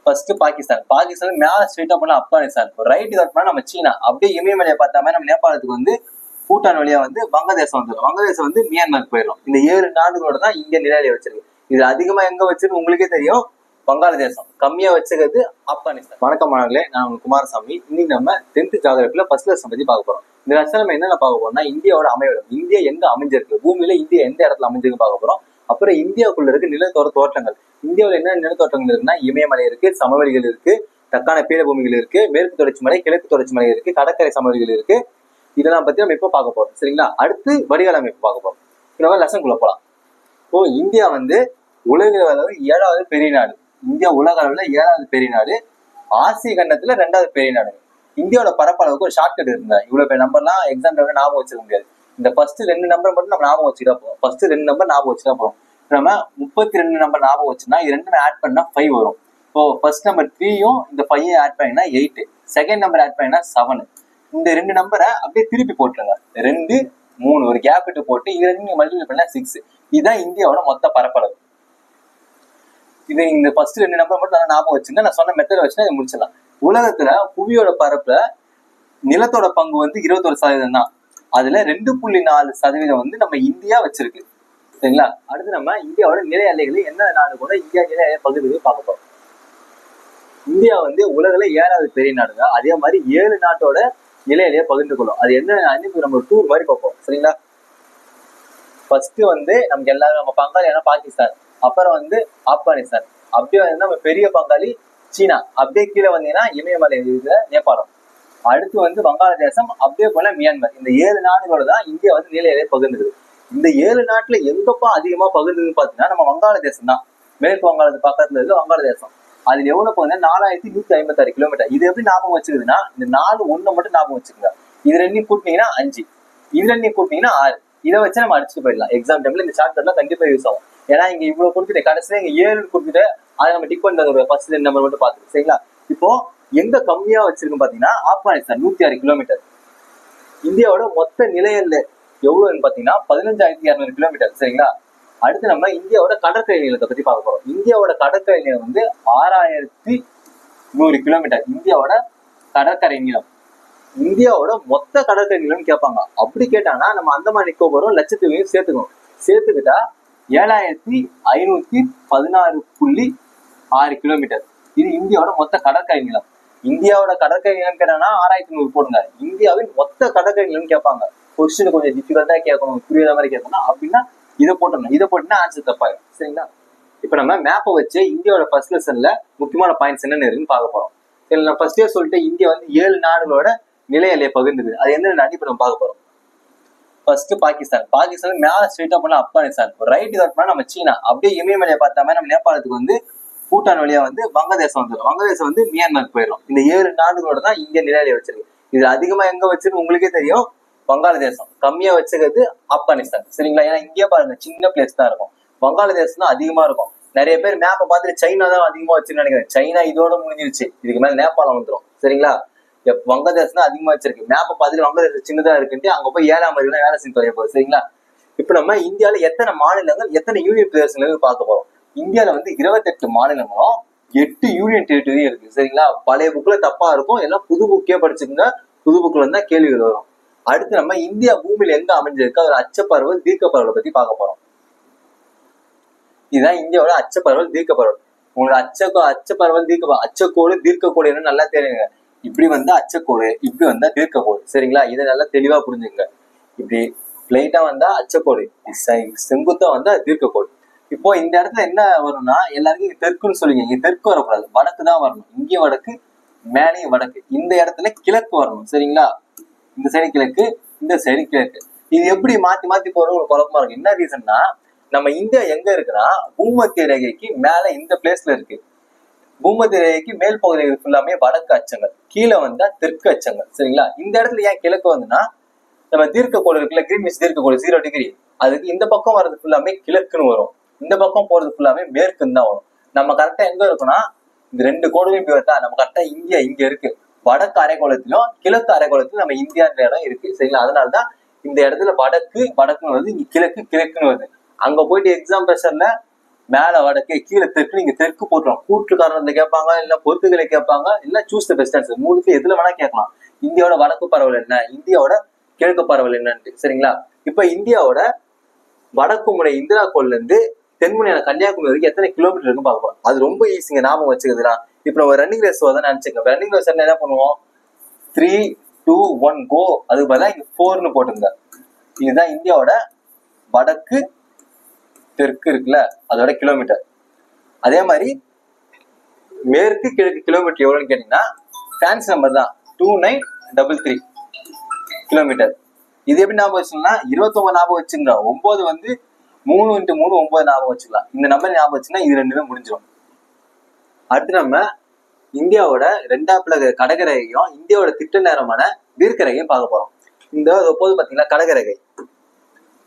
First Pakistan மேல ஸ்ட்ரெயிட்டா போனா ஆப்கானிஸ்தான், ரைட் கட் பண்ணா நம்ம சீனா, அப்படியே இமயமலையை பார்த்த மாதிரி நம்ம நேபாளத்துக்கு வந்து பூட்டான் வழியா வந்து வங்கதேசம் வந்துடும். வங்கதேசம் வந்து மியான்மருக்கு போயிடும். இந்த 7 நாடுகளோட தான் இந்திய நிலையில வச்சிருக்கு. இது அதிகமா எங்க வச்சிருக்கு உங்களுக்கே தெரியும், வங்காளதேசம். கம்மியா வச்சுக்கிறது ஆப்கானிஸ்தான். வணக்கம் மாணவர்களே, நான் உங்க குமாரசாமி. இன்னைக்கு நம்ம 10th ஜியோகிராஃபில ஃபர்ஸ்ட் லெசன் பத்தி பார்க்க போறோம். இந்த லெசன் நம்ம என்னென்ன பார்க்க போறோம்னா, இந்தியாவோட அமைவிடம், இந்தியா எங்க அமைஞ்சிருக்கு, பூமியில இந்தியா எந்த இடத்துல அமைஞ்சிருக்கு பார்க்க போறோம். அப்புறம் இந்தியாவுக்குள்ள இருக்கு நிலத்தோட தோற்றங்கள். இந்தியாவில் என்ன நிலத்தோற்றங்கள் இருக்குன்னா, இமயமலை இருக்கு, சமவெளிகள் இருக்கு, தக்கான பீடபூமிகள் இருக்கு, மேற்கு தொடர்ச்சி மலை, கிழக்கு தொடர்ச்சி மலை இருக்கு, கடற்கரை சமவெளிகள் இருக்கு. இதெல்லாம் பத்தி நம்ம எப்போ பார்க்க போறோம், சரிங்களா? அடுத்து வடிகால் அமைப்பு பார்க்க போறோம். நம்ம லெசன்குள்ள போலாம். இப்போ இந்தியா வந்து உலக அளவு 7வது பெரிய நாடு. இந்தியா உலக அளவுல 7வது பெரிய நாடு, ஆசிய கண்டத்துல 2வது பெரிய நாடு. இந்தியாவோட பரப்பளவுக்கு ஒரு ஷார்ட்கட் இருந்தா, இவ்வளவு பேர் நம்பர்லாம் எக்ஸாம் ஞாபகம் வச்சுக்க முடியாது. இந்த ஃபர்ஸ்ட் 2 நம்பர் மட்டும் நம்ம ஞாபகம் வச்சுட்டா போதும். ஃபர்ஸ்ட் 2 நம்பர் ஞாபகம் வச்சுட்டா போதும். நம்ம 32 நம்பர் ஞாபகம் வச்சுன்னா இது ரெண்டுமே ஆட் பண்ணா 5 வரும். இப்போ ஃபர்ஸ்ட் நம்பர் 3யும் இந்த 5 ஆட் பண்ணினா 8, செகண்ட் நம்பர் ஆட் பண்ணினா 7. இந்த 2 நம்பரை அப்படியே திருப்பி போட்டுருங்க. 2, 3 ஒரு கேப் விட்டு போட்டு இது ரெண்டு மல்டிபிள் பண்ணா 6. இதுதான் இந்தியாவோட மொத்த பரப்பளவு. இது இந்த ஃபர்ஸ்ட் 2 நம்பர் மட்டும் நல்லா ஞாபகம் வச்சுங்க. நான் சொன்ன மெத்தட் வச்சுன்னா இதை முடிச்சிடலாம். உலகத்துல புவியோட பரப்புல நிலத்தோட பங்கு வந்து 21% தான். அதுல 2.4% வந்து நம்ம இந்தியா வச்சிருக்கு, சரிங்களா? அடுத்து நம்ம இந்தியாவோட நில எல்லைகளை என்ன நாடு கூட இந்தியா நில எல்லை பகுதியை பார்க்க போறோம். இந்தியா வந்து உலகில 7வது பெரிய நாடுங்க. அதே மாதிரி 7 நாட்டோட நில எல்லையை பகிர்ந்து கொள்ளும். அது என்ன நம்ம டூர் மாதிரி பார்ப்போம், சரிங்களா? ஃபர்ஸ்ட் வந்து நமக்கு எல்லாரும் நம்ம பங்காளியான பாகிஸ்தான், அப்புறம் வந்து ஆப்கானிஸ்தான், அப்படியே வந்து நம்ம பெரிய பங்காளி சீனா, அப்படியே கீழே வந்தீங்கன்னா இமயமலை நேபாளம், அடுத்து வந்து வங்காளதேசம், அப்படியே போல மியான்மர். இந்த 7 நாடுகளோட தான் இந்தியா வந்து நில எல்லையை பகிர்ந்துது. இந்த 7 நாட்டுல எங்கப்பா அதிகமா பகிர்ந்ததுன்னு பாத்தீங்கன்னா நம்ம வங்காளதேசம் தான். மேற்கு வங்காளத்து பக்கத்துல இருக்கு வங்காளதேசம். அதுல எவ்வளவு போகுதுன்னா 4156 கிலோமீட்டர். இது எப்படி ஞாபகம் வச்சுக்குதுன்னா, இந்த 4 1 மட்டும் ஞாபகம் வச்சுக்கோங்க. இது ரெண்டையும் கூட்டினீங்கன்னா 5, இது ரெண்டையும் கூட்டினீங்கன்னா 6. இதை வச்சு நம்ம அடிச்சுட்டு போயிடலாம். எக்ஸாம் டைம்ல இந்த ஷார்ட்கட்லாம் கண்டிப்பா யூஸ் ஆகும். ஏன்னா இங்க இவ்வளவு கொடுத்துட்டு கடைசியில இங்க 7 கொடுத்துட்டு அதை நம்ம டிக் பண்ண ஃபர்ஸ்ட் 2 நம்பர் மட்டும் பாத்துக்கோங்க, சரிங்களா? இப்போ எங்க கம்மியா வச்சிருக்கு பாத்தீங்கன்னா ஆப்கானிஸ்தான் 106 கிலோமீட்டர். இந்தியாவோட மொத்த நில எல்லை எவ்வளவுன்னு பாத்தீங்கன்னா 15200 கிலோமீட்டர், சரிங்களா? அடுத்து நம்ம இந்தியாவோட கடற்கரை நீளத்தை பத்தி பார்க்க போறோம். இந்தியாவோட கடற்கரை நீளம் வந்து 6100 கிலோமீட்டர். இந்தியாவோட கடற்கரை நீளம். இந்தியாவோட மொத்த கடற்கரை நீளம் கேட்பாங்க. அப்படி கேட்டாங்கன்னா நம்ம அந்தமான் நிக்கோபரும் லட்சத்தீவையும் சேர்த்துக்கிட்டா 7516.6 கிலோமீட்டர். இது இந்தியாவோட மொத்த கடற்கரை நீளம். இந்தியாவோட கடற்கரை நீளம் கேட்டாங்கன்னா 6100 போடுங்க. இந்தியாவின் மொத்த கடற்கரை நீளம் கேட்பாங்க. கொஸ்டின் கொஞ்சம் டிஃபிகல்ட்டா கேட்கணும், புரியாத மாதிரி கேட்கணும் அப்படின்னா இதை போட்டணும். இதை போட்டீங்கன்னா ஆன்சர் தப்பாயிடும், சரிங்களா? இப்ப நம்ம மேப்பை வச்சு இந்தியாவோட ஃபர்ஸ்ட் லெசன்ல முக்கியமான பாயிண்ட்ஸ் என்னன்னு இருக்குன்னு பார்க்க போறோம். இதுல நான் ஃபர்ஸ்டே சொல்லிட்டு இந்தியா வந்து 7 நாடுகளோட நில எல்லையை பகிர்ந்தது. அது என்னென்ன நாடு இப்ப நம்ம பார்க்க போறோம். ஃபர்ஸ்ட் பாகிஸ்தான் மேல ஸ்ட்ரெயிட்டா போனா ஆப்கானிஸ்தான், ரைட் கட் பண்ணா நம்ம சீனா, அப்படியே இமயமலையை பார்த்த மாதிரி நம்ம நேபாளத்துக்கு வந்து பூட்டான் வழியா வந்து வங்கதேசம் வந்துடும். வங்கதேசம் வந்து மியான்மருக்கு போயிடும். இந்த 7 நாடுகளோட தான் இந்திய நில எல்லையை வச்சிருக்கு. இது அதிகமா எங்க வச்சிருக்கு உங்களுக்கே தெரியும், வங்காளதேசம். கம்மியா வச்சுக்கிறது ஆப்கானிஸ்தான், சரிங்களா? ஏன்னா இங்கே பாருங்க சின்ன பிளேஸ் தான் இருக்கும். வங்காளதேசம் தான் அதிகமா இருக்கும். நிறைய பேர் மேப்பை பார்த்துட்டு சைனா தான் அதிகமா வச்சுன்னு நினைக்கிறேன். சைனா இதோட முடிஞ்சிருச்சு. இதுக்கு மேல நேபாளம் வந்துடும், சரிங்களா? வங்கதேசம் தான் அதிகமா வச்சிருக்கு. மேப்பை பார்த்துட்டு வங்கதேசம் சின்னதா இருக்குன்ட்டு அங்க போய் 7ஆம் அறிவுல வேலை செஞ்சு தொலைய போகுது, சரிங்களா? இப்ப நம்ம இந்தியாவில எத்தனை மாநிலங்கள் எத்தனை யூனியன் பிரதேசங்கள் பார்க்க போறோம். இந்தியாவில வந்து 28 மாநிலங்களும் 8 யூனியன் டெரிட்டரியும் இருக்கு, சரிங்களா? பழைய புக்ல தப்பா இருக்கும், எல்லாம் புது புக்கே படிச்சுக்கோங்க. புது புக்ல இருந்தா கேள்விகள் வரும். அடுத்து நம்ம இந்தியா பூமியில எங்க அமைஞ்சிருக்கு ஒரு அச்சப்பரவல் தீர்க்க பரவலை பத்தி பார்க்க போறோம். இதுதான் இந்தியாவோட அச்சப்பரவல் தீர்க்க பரவல். உங்களுக்கு அச்சப்பரவல் அச்சக்கோடு தீர்க்கக்கோடு என்ன நல்லா தெரியுங்க. இப்படி வந்தா அச்சக்கோடு, இப்படி வந்தா தீர்க்கக்கோடு, சரிங்களா? இதை நல்லா தெளிவா புரிஞ்சுங்க. இப்படி பிளைட்டா வந்தா அச்சக்கோடு, செங்குத்தா வந்தா தீர்க்கக்கோடு. இப்போ இந்த இடத்துல என்ன வரும்னா, எல்லாருக்கும் இங்க தெற்குன்னு சொல்லுவீங்க. இங்க தெற்கு வரக்கூடாது, வடக்கு தான் வரணும். இங்க வடக்கு, மேலேயும் வடக்கு. இந்த இடத்துல கிழக்கு வரணும், சரிங்களா? இந்த சைடு கிழக்கு, இந்த சைடு கிழக்கு. இது எப்படி மாத்தி மாத்தி போறது ஒரு குழப்பமா இருக்கு. என்ன ரீசன்னா, நம்ம இந்தியா எங்க இருக்குன்னா பூமத்திய ரேகைக்கு மேல இந்த பிளேஸ்ல இருக்கு. பூமத்திய ரேகைக்கு மேல் பகுதிகள் ஃபுல்லாமே வடக்கு அச்சங்கள், கீழே வந்தா தெற்கு அச்சங்கள், சரிங்களா? இந்த இடத்துல ஏன் கிழக்கு வந்துன்னா, நம்ம தீர்க்க கோடு இருக்குல்ல, கிரீன்விச் தீர்க்க கோடு 0 டிகிரி, அதுக்கு இந்த பக்கம் வர்றது ஃபுல்லாமே கிழக்குன்னு வரும், இந்த பக்கம் போறது ஃபுல்லாமே மேற்குன்னு தான் வரும். நம்ம கரெக்டா எங்க இருக்குன்னா, இந்த 2 கோடுலையும் போய் வந்தா நம்ம கரெக்டா இந்தியா இங்க இருக்கு. வடக்கு அரைக்கோளத்திலும் கிழக்கு அரைக்கோளத்திலும் நம்ம இந்தியா இடம் இருக்கு, சரிங்களா? அதனாலதான் இந்த இடத்துல வடக்குன்னு வருது, இங்க கிழக்குன்னு வருது. அங்க போயிட்டு எக்ஸாம் ப்ரெஷர்ல மேல வடக்கு கீழே தெற்கு, நீங்க தெற்கு போட்டுரும். கூற்று காரணத்துல கேட்பாங்க, இல்ல பொறுத்துகளை கேட்பாங்க, இல்ல சூஸ் த பெஸ்ட் ஆன்சர். மூணுக்கு எதுல வேணா கேட்கலாம். இந்தியாவோட வடக்கு பரவல் என்ன, இந்தியாவோட கிழக்கு பரவல் என்னன்ட்டு. சரிங்களா? இப்ப இந்தியாவோட வடக்கு முனை இந்திரா கோல்ல இருந்து தென்முனையான கன்னியாகுமரி வரைக்கும் எத்தனை கிலோமீட்டர் இருக்குன்னு பார்க்க போறோம். அது ரொம்ப ஈஸிங்க, ஞாபகம் வச்சுக்கிறதுலாம். இப்ப நம்ம ரன்னிங் ரேஸ் தான் நினைச்சுக்கோங்க. ரன்னிங் ரேஸ் என்ன பண்ணுவோம், 3, 2, 1 கோ. அதுக்கு பதிலாக இங்க 4ன்னு போட்டுங்க. இதுதான் இந்தியாவோட வடக்கு தெற்கு இருக்குல்ல, அதோட கிலோமீட்டர். அதே மாதிரி மேற்கு கிழக்கு கிலோமீட்டர் எவ்வளவுன்னு கேட்டீங்கன்னா ஃபேன்சி நம்பர் தான், 2933 கிலோமீட்டர். இது எப்படி ஞாபகம் வச்சுக்கலாம்னா 29 ஞாபகம் வச்சுங்க. 9 வந்து 3 × 3 9 ஞாபகம் வச்சுக்கலாம். இந்த நம்பர் ஞாபகம் வச்சுன்னா இது ரெண்டுமே முடிஞ்சிடும். அடுத்து நம்ம இந்தியாவோட 2வது கடகரேகையும் இந்தியாவோட திட்ட நேரமான தீர்க்கரேகையும் பார்க்க போறோம். இந்த எப்போது பாத்தீங்கன்னா கடகரேகை,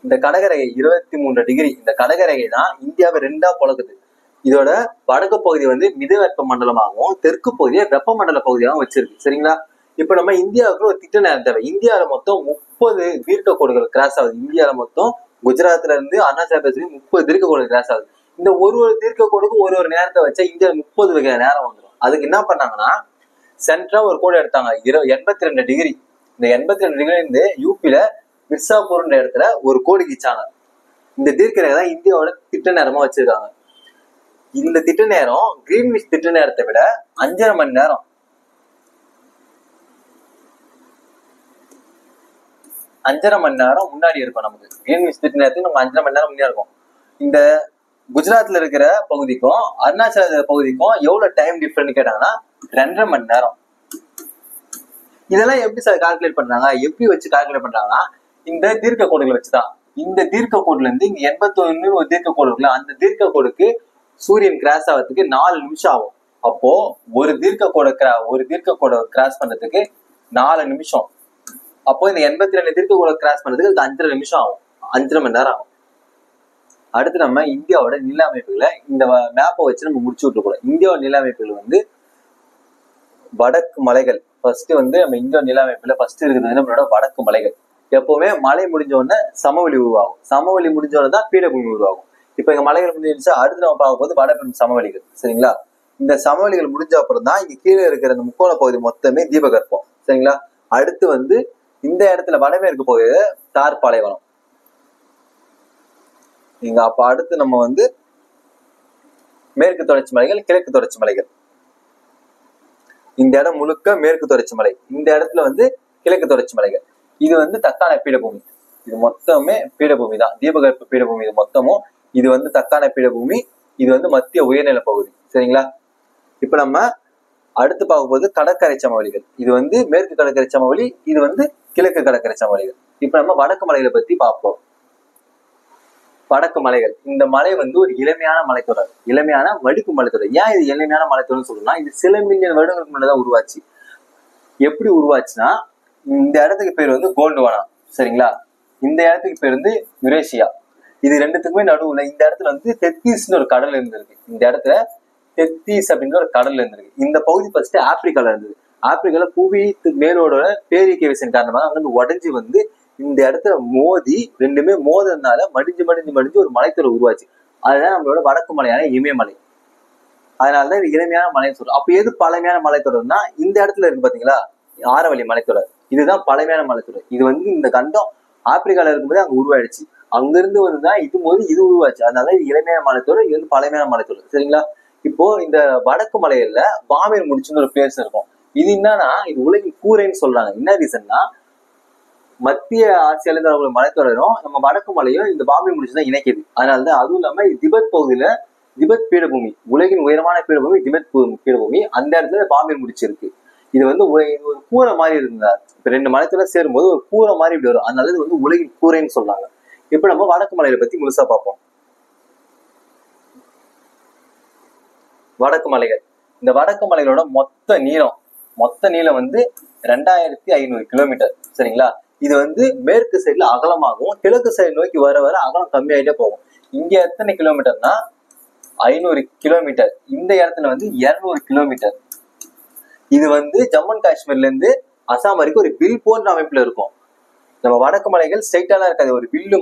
இந்த கடகரேகை 23 டிகிரி. இந்த கடகரேகை தான் இந்தியாவை 2ஆ பொழக்குது. இதோட வடக்கு பகுதி வந்து மிதவெப்ப மண்டலமாகவும் தெற்கு பகுதியை வெப்பமண்டல பகுதியாகவும் வச்சிருக்கு. சரிங்களா? இப்ப நம்ம இந்தியாவுக்கு ஒரு திட்ட நேரம் தேவை. இந்தியாவில மொத்தம் 30 தீர்க்க கோடுகள் கிராஸ் ஆகுது. இந்தியாவில மொத்தம் குஜராத்ல இருந்து அருணாச்சல பிரதேச 30 தீர்க்க கோடுகள் கிராஸ் ஆகுது. இந்த ஒரு தீர்க்க கோடுக்கு ஒரு நேரத்தை வச்சா இந்தியாவில் 30 வகை நேரம் வந்துடும். அதுக்கு என்ன பண்ணாங்கன்னா சென்ட்ரா ஒரு கோடு எடுத்தாங்க 82 டிகிரி. இந்த 82 டிகிரி இருந்து யூபியில மிர்சாபூர்ன்ற இடத்துல ஒரு கோடு கிச்சாங்க. இந்த தீர்க்கரேகை தான் இந்தியாவோட திட்ட நேரமா வச்சிருக்காங்க. இந்த திட்ட நேரம் கிரீன்விச் திட்ட நேரத்தை விட 5.5 மணி நேரம் 5.5 மணி நேரம் முன்னாடி இருக்கும். நமக்கு கிரீன்விச் திட்ட நேரத்துக்கு நம்ம 5.5 மணி நேரம் முன்னாடி இருக்கும். இந்த குஜராத்ல இருக்கிற பகுதிக்கும் அருணாச்சல பகுதிக்கும் எவ்வளவு டைம் டிஃபரண்ட் கேட்டாங்கன்னா 2.5 மணி நேரம். இதெல்லாம் எப்படி சார் கால்குலேட் பண்றாங்க, எப்படி வச்சு கால்குலேட் பண்றாங்கன்னா இந்த தீர்க்க கோடுகளை வச்சுதான். இந்த தீர்க்க கோடுல இருந்து இங்க 81 ஒரு தீர்க்க கோடு இருக்குல்ல, அந்த தீர்க்க கோடுக்கு சூரியன் கிராஸ் ஆகிறதுக்கு 4 நிமிஷம் ஆகும். அப்போ ஒரு தீர்க்க கோடை கிராஸ் பண்றதுக்கு 4 நிமிஷம். அப்போ இந்த 82 தீர்க்க கோடை கிராஸ் பண்றதுக்கு 5.5 நிமிஷம் ஆகும். 5.5 மணி நேரம் ஆகும். அடுத்து நம்ம இந்தியாவோட நில அமைப்புகளை இந்த மேப்பை வச்சு நம்ம முடிச்சு விட்டுக்கூடாது. இந்தியாவோட நில அமைப்புகள் வந்து வடக்கு மலைகள். ஃபர்ஸ்ட் வந்து நம்ம இந்தியாவோட நில அமைப்புல ஃபர்ஸ்ட் இருக்கிறது நம்மளோட வடக்கு மலைகள். எப்பவுமே மழை முடிஞ்ச உடனே சமவெளி உருவாகும். சமவெளி முடிஞ்ச உடனே தான் பீடபூமி உருவாகும். இப்ப எங்க மலைகள் முடிஞ்சிருச்சா, அடுத்து நம்ம பார்க்க போது வடபெரும் சமவெளிகள். சரிங்களா? இந்த சமவெளிகள் முடிஞ்ச அப்புறம் தான் இங்க கீழே இருக்கிற இந்த முக்கோண பகுதி மொத்தமே தீபகற்பம். சரிங்களா? அடுத்து வந்து இந்த இடத்துல வடமேற்கு பகுதியில தார் பாலைவனம். இங்க அப்ப அடுத்து நம்ம வந்து மேற்கு தொடர்ச்சி மலைகள், கிழக்கு தொடர்ச்சி மலைகள். இந்த இடம் முழுக்க மேற்கு தொடர்ச்சி மலை, இந்த இடத்துல வந்து கிழக்கு தொடர்ச்சி மலைகள். இது வந்து தக்கான பீடபூமி. இது மொத்தமே பீடபூமி தான், தீபகற்ப பீடபூமி. இது மொத்தமும் இது வந்து தக்கான பீடபூமி. இது வந்து மத்திய உயர்நில பகுதி. சரிங்களா? இப்ப நம்ம அடுத்து பார்க்கும்போது கடற்கரை சமவெளிகள். இது வந்து மேற்கு கடற்கரை சமவெளி, இது வந்து கிழக்கு கடற்கரை சமவெளிகள். இப்ப நம்ம வடக்கு மலைகளை பத்தி பார்ப்போம். வடக்கு மலைகள், இந்த மலை வந்து ஒரு இளமையான மலைத்தொடர், இளமையான வடிப்பு மலைத்தொடர். ஏன் இது இளமையான மலைத்தொடர்னு சொல்லணும்னா இது சில மில்லியன் வருடங்களுக்கு முன்னதான் உருவாச்சு. எப்படி உருவாச்சுன்னா இந்த இடத்துக்கு பேர் வந்து கோல்டுவானா. சரிங்களா? இந்த இடத்துக்கு பேர் வந்து யுரேஷியா. இது ரெண்டுத்துக்குமே நடுவுல இந்த இடத்துல வந்து தெத்தீஸ்னு ஒரு கடல் இருந்திருக்கு. இந்த இடத்துல தெத்தீஸ் அப்படின்ற ஒரு கடல் இருந்திருக்கு. இந்த பகுதி ஃபர்ஸ்ட் ஆப்பிரிக்கால இருந்தது. ஆப்பிரிக்கால புவி மேலோட பேரிக்கை விசையின் காரணமாக அங்கிருந்து உடஞ்சி வந்து இந்த இடத்துல மோதி ரெண்டுமே மோதனால மடிஞ்சு ஒரு மலைத்தொடர் உருவாச்சு. அதுதான் நம்மளோட வடக்கு மலையான இமயமலை. அதனாலதான் இது இளமையான மலைன்னு சொல்றோம். அப்ப எது பழமையான மலைத்தொடர்னா இந்த இடத்துல இருக்கு பாத்தீங்களா, ஆரவல்லி மலைத்தொடர். இதுதான் பழமையான மலைத்தொடர். இது வந்து இந்த கண்டம் ஆப்பிரிக்கால இருக்கும்போது அங்க உருவாயிடுச்சு. அங்கிருந்து வந்துதான் இது உருவாச்சு. அதனால இது இளமையான மலைத்தொடர், இது வந்து பழமையான மலைத்தொடர். சரிங்களா? இப்போ இந்த வடக்கு மலையில பாமீர் முடிச்சுன்னு ஒரு பிளேஸ் இருக்கும். இது என்னன்னா இது உலகின் கூரைன்னு சொல்றாங்க. என்ன ரீசன்னா மத்திய ஆசியால இருந்து மலைத்தொடரும் நம்ம வடக்கு மலையும் இந்த பாமீர் முடிச்சுதான் இணைக்குது. அதனாலதான் அதுவும் இல்லாம திபெத் பகுதியில திபெத் பீடபூமி, உலகின் உயரமான பீடபூமி திபெத் பீடபூமி. அந்த இடத்துல பாமீர் முடிச்சு இருக்கு. இது வந்து ஒரு கூரை மாதிரி இருந்தா இப்ப 2 மலைத்தொடர் சேரும்போது ஒரு கூரை மாதிரி இப்படி வரும். அதனால இது வந்து உலகின் கூரைன்னு சொல்றாங்க. இப்ப நம்ம வடக்கு மலையில பத்தி முழுசா பார்ப்போம். வடக்கு மலைகள், இந்த வடக்கு மலைகளோட மொத்த நீளம் வந்து 2500 கிலோமீட்டர். சரிங்களா? இது வந்து மேற்கு சைடுல அகலமாகவும் கிழக்கு சைடு நோக்கி வர அகலம் கம்மியாயிட்டே போகும். இங்க எத்தனை கிலோமீட்டர்னா 500 கிலோமீட்டர். இந்த இடத்துல வந்து 200 கிலோமீட்டர். இது வந்து ஜம்மு அண்ட் காஷ்மீர்ல இருந்து அசாம் வரைக்கும் ஒரு வில் போன்ற அமைப்புல இருக்கும். நம்ம வடக்கு மலைகள் ஸ்ட்ரைட்டாலாம் இருக்காது, ஒரு வில்லு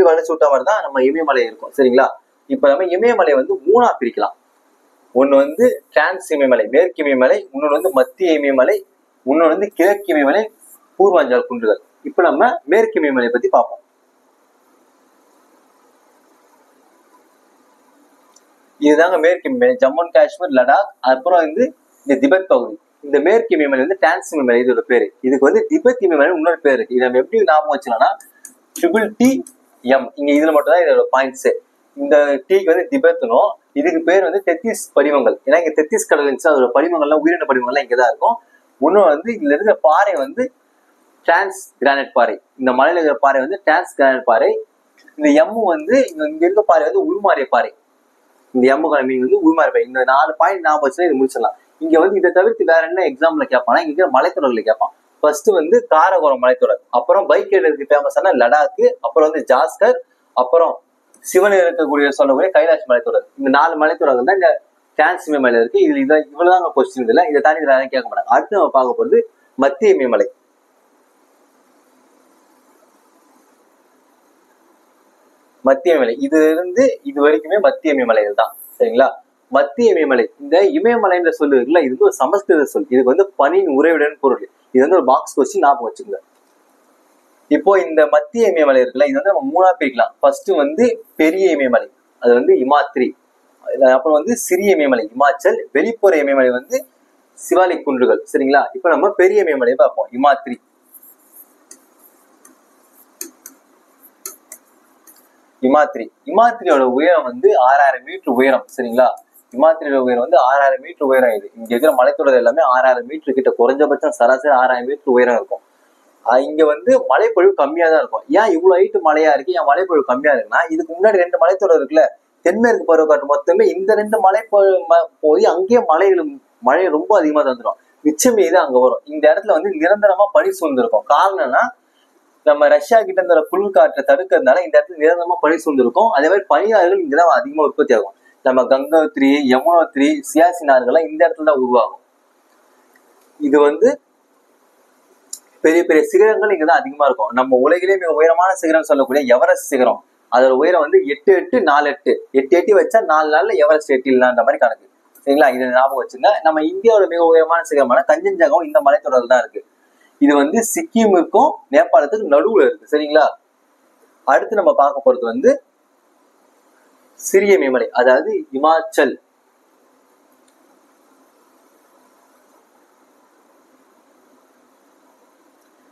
வளைச்சு விட்டா மாதிரி தான் நம்ம இமயமலை இருக்கும். சரிங்களா? இப்ப நம்ம இமயமலை வந்து 3ஆ பிரிக்கலாம். ஒண்ணு வந்து டிரான்ஸ் இமயமலை, மேற்கு இமயமலை, இன்னொன்று வந்து மத்திய இமயமலை, இன்னொன்று வந்து கிழக்கு இமயமலை, பூர்வாஞ்சல் குன்றுகள். இப்ப நம்ம மேற்கு இமயமலை பத்தி பார்ப்போம். இதுதாங்க மேற்கு இமயமலை, ஜம்மு அண்ட் காஷ்மீர், லடாக், அப்புறம் வந்து இந்த திபெத் பகுதி. இந்த மேற்கு இமயமலை வந்து டிரான்ஸ் இமயமலை, இதோட பேரு. இதுக்கு வந்து திபெத் இமயமலை இன்னொரு பேர் இருக்கு. இதை நம்ம எப்படி ஞாபகம் வச்சுக்கலாம்னா TTM. இங்க இதுல மட்டும் தான் இதோட பாயிண்ட்ஸ். இந்த டீக்கு வந்து திபெத்னும், இதுக்கு பேர் வந்து தெத்திஸ் படிவங்கள். ஏன்னா இங்க தெத்திஸ் கடல் இருந்துச்சு, அதோட படிவங்கள்லாம் உயிரின படிவங்கள்லாம் இங்கதான் இருக்கும். இன்னும் வந்து இதுல இருக்கிற பாறை வந்து டிரான்ஸ் கிரானைட் பாறை. இந்த மலையில இருக்கிற பாறை வந்து டிரான்ஸ் கிரானைட் பாறை. இந்த எம் வந்து இங்க இருக்க பாறை வந்து உருமாறிய பாறை. இந்த எம்முக்கான மீன் வந்து உருமாறிய பாறை. இந்த 4 பாயிண்ட் ஞாபகம் வச்சுன்னா இது முடிச்சிடலாம். இங்க வந்து இதை தவிர்த்து வேற என்ன எக்ஸாம்ல கேட்பானா, இங்க மலைத்தொடர்ல கேட்பான். ஃபர்ஸ்ட் வந்து காரகோரம் மலைத்தொடர், அப்புறம் பைக் ரைடருக்கு ஃபேமஸான லடாக்கு, அப்புறம் வந்து ஜாஸ்கர், அப்புறம் சிவன் இருக்கக்கூடிய சொல்லக்கூடிய கைலாஷ் மலைத்தொடர். இந்த 4 மலைத்தொடர்கள் தான் இந்த டிரான்ஸ் இமயமலை இருக்கு. இது இவ்வளவுதாங்க கொஸ்டின். இதுல இதை தாண்டி யாரும் கேட்க மாட்டாங்க. அடுத்து நம்ம பார்க்க போறது மத்திய இமயமலை. மத்திய இமயமலை இது இருந்து இது வரைக்குமே மத்திய இமயமலைகள் தான். சரிங்களா? மத்திய இமயமலை, இந்த இமயமலைன்ற சொல்லு இருக்குல்ல, இது வந்து ஒரு சமஸ்கிருத சொல். இதுக்கு வந்து பனியின் உறைவிடன் பொருள். இது வந்து ஒரு பாக்ஸ் கொஸ்டின், ஞாபகம் வச்சுக்கோங்க. இப்போ இந்த மத்திய இமயமலை இருக்குல்ல, இது வந்து நம்ம 3ஆ பிரிக்கலாம். ஃபர்ஸ்ட் வந்து பெரிய இமயமலை, அது வந்து இமாத்ரி. அப்புறம் வந்து சிறிய இமயமலை இமாச்சல், வெளிப்புற இமயமலை வந்து சிவாலிக் குன்றுகள். சரிங்களா? இப்ப நம்ம பெரிய இமயமலையை பார்ப்போம். இமாத்ரி. இமாத்ரியோட உயரம் வந்து 6000 மீட்டர் உயரம். சரிங்களா? இமாத்ரியோட உயரம் வந்து 6000 மீட்டர் உயரம். இது இங்க இருக்கிற மலைத்தொடர் எல்லாமே 6000 மீட்டர் கிட்ட, குறைஞ்சபட்சம் சராசரி 6000 மீட்டர் உயரம் இருக்கும். இங்க வந்து மழைப்பொழிவு கம்மியா தான் இருக்கும். ஏன் இவ்வளவு ஹைட்டு மழையா இருக்கு, ஏன் மழைப்பொழிவு கம்மியா இருக்குன்னா, இதுக்கு முன்னாடி 2 மலைத்தொடர் இருக்குல்ல, தென்மேற்கு பருவக்காற்று மொத்தமே இந்த 2 போய் அங்கேயே மழை ரொம்ப அதிகமா தந்துடும். மிச்சம் மீது அங்க வரும். இந்த இடத்துல வந்து நிரந்தரமா பனி சூழ்ந்திருக்கும். காரணம்னா நம்ம ரஷ்யா கிட்ட இந்த குளிர் காற்றை தடுக்கிறதுனால இந்த இடத்துல நிரந்தரமா பனி சூழ்ந்திருக்கும். அதே மாதிரி பனியாறுகள் இங்கதான் அதிகமா உற்பத்தி ஆகும். நம்ம கங்கோத்ரி, யமுனோத்ரி, சியாசின் ஆறுகள்லாம் இந்த இடத்துல தான் உருவாகும். இது வந்து பெரிய பெரிய சிகரங்கள் இங்கதான் அதிகமா இருக்கும். நம்ம உலகிலே மிக உயரமான சிகரம் சொல்லக்கூடிய எவரெஸ்ட் சிகரம், அதோட உயரம் வந்து 8.848. 8 வச்சா 4 நாள்ல எவரெஸ்ட் எட்டிடலான்ற மாதிரி கணக்கு. சரிங்களா? இதை ஞாபகம் வச்சுங்க. நம்ம இந்தியாவோட மிக உயரமான சிகரமான கஞ்சன்ஜங்காவும் இந்த மலைத்தொடர் தான் இருக்கு. இது வந்து சிக்கிமுக்கும் நேபாளத்துக்கு நடுவுல இருக்கு. சரிங்களா? அடுத்து நம்ம பார்க்க போறது வந்து சிறிய இமயமலை, அதாவது இமாச்சல்.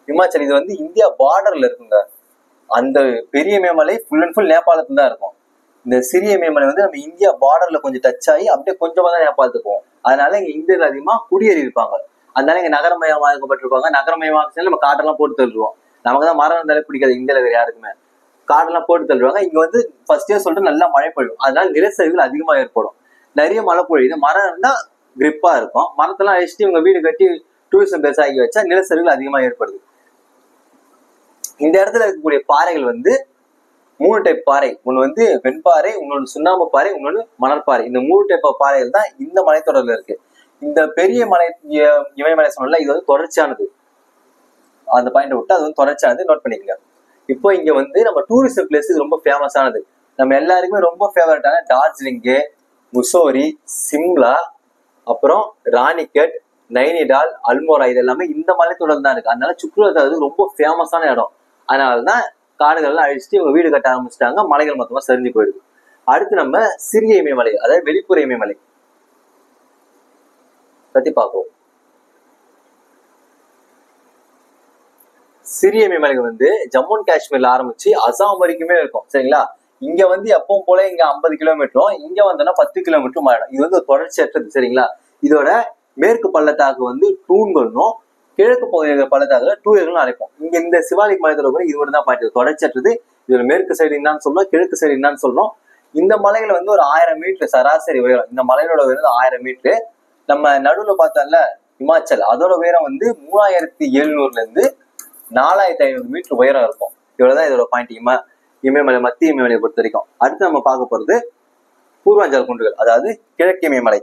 இமாச்சல் இது வந்து இந்தியா பார்டர்ல இருக்குங்க. அந்த பெரிய இமயமலை ஃபுல் அண்ட் ஃபுல் நேபாளத்துல தான் இருக்கும். இந்த சிறிய இமயமலை வந்து நம்ம இந்தியா பார்டர்ல கொஞ்சம் டச் ஆகி அப்படியே கொஞ்சமா தான் நேபாளத்துக்கு போகும். அதனால இங்க இந்தியர்கள் அதிகமா குடியேறி இருப்பாங்க. அதனால இங்க நகரமயமாக்கப்பட்டிருப்பாங்க. நகரமயமாக்க நம்ம காட்டெல்லாம் போட்டு தள்ளுவோம். நமக்கு தான் மரம் இருந்தாலே பிடிக்காது இந்தியாவில் வேற யாருக்குமே. காடெல்லாம் போட்டு தள்ளுவாங்க. இங்க வந்து ஃபர்ஸ்டே சொல்லிட்டு நல்லா மழை பொழியும். அதனால நிலச்சரிவுகள் அதிகமா ஏற்படும். நிறைய மழை பொழியுது. மரம் இருந்தா கிரிப்பா இருக்கும். மரத்தெல்லாம் அழிச்சிட்டு இவங்க வீடு கட்டி டூரிசம் பேஸ் ஆகி வச்சா நிலச்சரிவுகள் அதிகமா ஏற்படுது. இந்த இடத்துல இருக்கக்கூடிய பாறைகள் வந்து 3 டைப் பாறை. ஒண்ணு வந்து வெண்பாறை, இன்னொன்று சுண்ணாம்பு பாறை, இன்னொன்று மணற்பாறை. இந்த 3 டைப் பாறைகள் தான் இந்த மலைத்தொடர்ல இருக்கு. இந்த பெரிய மலை இமயமலை சொன்னல, இது வந்து தொடர்ச்சியானது. அந்த பாயிண்ட் விட்டு அது வந்து தொடர்ச்சியானது, நோட் பண்ணிக்கங்க. இப்போ இங்க வந்து நம்ம டூரிஸ்ட் பிளேஸ் ரொம்ப ஃபேமஸானது, நம்ம எல்லாருக்குமே ரொம்ப ஃபேவரட்டான டார்ஜிலிங்கு, முசோரி, சிம்லா, அப்புறம் ராணிகட், நைனிடால், அல்மோரா, இது எல்லாமே இந்த மலைத்தொடர் தான் இருக்கு. அதனால சுற்றுலா ரொம்ப ஃபேமஸான இடம். அதனாலதான் காடுகள்லாம் அழிச்சிட்டு இவங்க வீடு கட்ட ஆரம்பிச்சிட்டாங்க. மலைகள் மொத்தமா சரிஞ்சு போயிடுது. அடுத்து நம்ம சிறிய இமயமலை, அதாவது வெளிப்புற இமயமலை பத்தி பார்ப்போம். சிறிய இமயமலைகள் வந்து ஜம்மு அண்ட் காஷ்மீர்ல ஆரம்பிச்சு அசாம் வரைக்குமே இருக்கும். சரிங்களா? இங்க வந்து எப்பவும் போல இங்க 50 கிலோமீட்டரும், இங்க வந்தோம்னா 10 கிலோமீட்டரும் ஆயிடும். இது வந்து தொடர்ச்சியற்றது. சரிங்களா? இதோட மேற்கு பள்ளத்தாக்கு வந்து டூன்களும், கிழக்கு பகுதியில் பள்ளத்தாக்குல டூயல்களும் அழைப்போம். இங்க இந்த சிவாலிக் மலைத்தொடர் கூட இது தான் பாட்டு தொடர்ச்சியற்றது. இதோட மேற்கு சைடு என்னன்னு சொல்றோம், கிழக்கு சைடு என்னன்னு சொல்றோம். இந்த மலைகள் வந்து ஒரு 1000 மீட்டர் சராசரி உயரம். இந்த மலையோட உயரம் 1000 மீட்டரு. நம்ம நடுவுல பார்த்தோம்ல இமாச்சல், அதோட உயரம் வந்து 3700 இருந்து 4500 மீட்டர் உயரம் இருக்கும். இவ்வளவுதான் இதோட பாயிண்ட். இமயமலை, மத்திய இமயமலையை பொறுத்த வரைக்கும். அடுத்து நம்ம பார்க்க போறது பூர்வாஞ்சல் குன்றுகள், அதாவது கிழக்கு இமயமலை.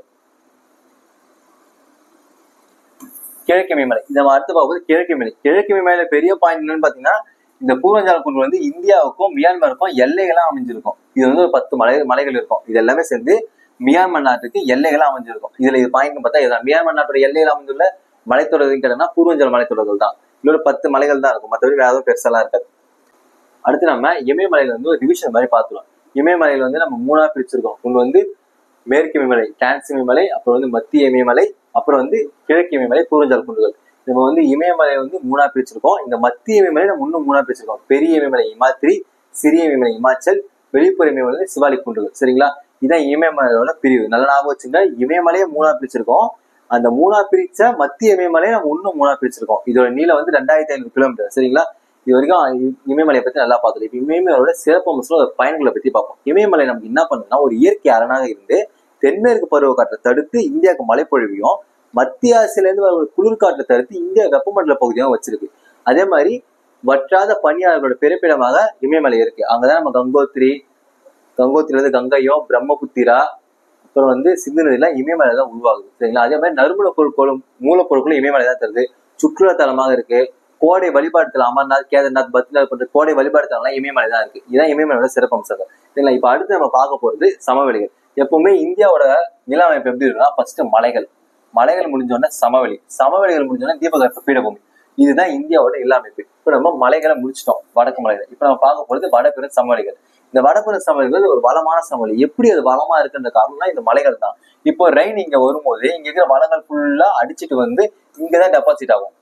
கிழக்கு இமயமலை நம்ம அடுத்து பார்க்கும்போது கிழக்கு இமயமலை. கிழக்கு இமயமலையில பெரிய பாயிண்ட் என்னன்னு பாத்தீங்கன்னா, இந்த பூர்வஞ்சால குன்று வந்து இந்தியாவுக்கும் மியான்மருக்கும் எல்லைகளாம் அமைஞ்சிருக்கும். இது வந்து ஒரு 10 மலைகள் இருக்கும். இது எல்லாமே சேர்ந்து மியான்மர் நாட்டுக்கு எல்லைகளாம் அமைஞ்சிருக்கும். இதுல இது பாயிண்ட் பார்த்தா இதுதான் மியான்மர் நாட்டோட எல்லைகள் அமைந்துள்ள மலைத்தொடர்கள் கேட்டா பூர்வஞ்சால மலைத்தொடர்கள் தான். இன்னொரு 10 மலைகள் தான் இருக்கும், மற்றபடி வேற எதுவும் பெருசெல்லாம் இருக்காது. அடுத்து நம்ம இமயமலையில வந்து ஒரு டிவிஷன் மாதிரி பார்த்துருவோம். இமயமலையில வந்து நம்ம 3ஆ பிரிச்சிருக்கோம். ஒன்று வந்து மேற்கு இமயமலை, டிரான்ஸ் இமயமலை, அப்புறம் வந்து மத்திய இமயமலை, அப்புறம் வந்து கிழக்கு இமயமலை, பூர்வஞ்சால குன்றுகள். நம்ம வந்து இமயமலை வந்து 3ஆ பிரிச்சிருக்கோம். இந்த மத்திய இமயமலை நம்ம இன்னும் 3ஆ பிரிச்சிருக்கோம். பெரிய இமயமலை இமாத்திரி, சிறிய இமயமலை இமாச்சல், வெளிப்புற இமயமலை சிவாலிக் குன்றுகள். சரிங்களா? இதான் இமயமலையோட பிரிவு. நல்ல ஞாபகம் வச்சுங்க. இமயமலையை 3ஆ பிரிச்சிருக்கோம். அந்த 3ஆ பிரிச்ச மத்திய இமயமலையை நம்ம இன்னும் 3ஆ பிரிச்சிருக்கோம். இதோட நீளம் வந்து 2500 கிலோமீட்டர். சரிங்களா? இது வரைக்கும் இமயமலையை பத்தி நல்லா பார்த்துட்டு இப்ப இமயமலையோட சிறப்பம்சம் பயன்களை பத்தி பார்ப்போம். இமயமலை நமக்கு என்ன பண்ணுன்னா ஒரு இயற்கை அரணாக இருந்து தென்மேற்கு பருவக்காற்றை தடுத்து இந்தியாவுக்கு மழைப்பொழிவையும், மத்திய ஆசியில இருந்து வர குளிர்காற்றை தடுத்து இந்தியா வெப்பமண்டல பகுதியாக வச்சிருக்கு. அதே மாதிரி வற்றாத பனியாளர்களோட பிறப்பிடமாக இமயமலை இருக்கு. அங்கதான் நம்ம கங்கோத்திரில இருந்து கங்கையும், பிரம்மபுத்திரா, அப்புறம் வந்து சிந்து நதியெல்லாம் இமயமலை தான் உருவாகுது. சரிங்களா? அதே மாதிரி நறுமண பொருட்களும் மூலப்பொருட்களும் இமயமலை தான் தருது. சுற்றுலா தலமாக இருக்கு. கோடை வழிபாடு தலம் அமர்நாத், கேதார்நாத், பத்ரிநாத் போன்ற கோடை வழிபாடு தலம்லாம் இமயமலை தான் இருக்கு. இதுதான் இமயமலையோட சிறப்பம்சங்கள். சரிங்களா? இப்ப அடுத்து நம்ம பார்க்க போறது சமவெளிகள். எப்பவுமே இந்தியாவோட நில அமைப்பு எப்படி இருக்குன்னா ஃபர்ஸ்ட் மலைகள் முடிஞ்சோடனே சமவெளிகள் முடிஞ்சோடனே தீபகற்ப பீடபூமி. இதுதான் இந்தியாவோட நில அமைப்பு. இப்ப நம்ம மலைகளை முடிச்சிட்டோம், வடக்கு மலைகள். இப்ப நம்ம பார்க்க போறது வடபுற சமவெளிகள். இந்த வடபுற சமவெளிகள் ஒரு வளமான சமவெளி. எப்படி அது வளமா இருக்குன்ற காரணம்னா இந்த மலைகள் தான். இப்போ ரெயின் இங்க வரும்போது இங்க இருக்கிற வளங்கள் ஃபுல்லா அடிச்சுட்டு வந்து இங்கதான் டெபாசிட் ஆகும்.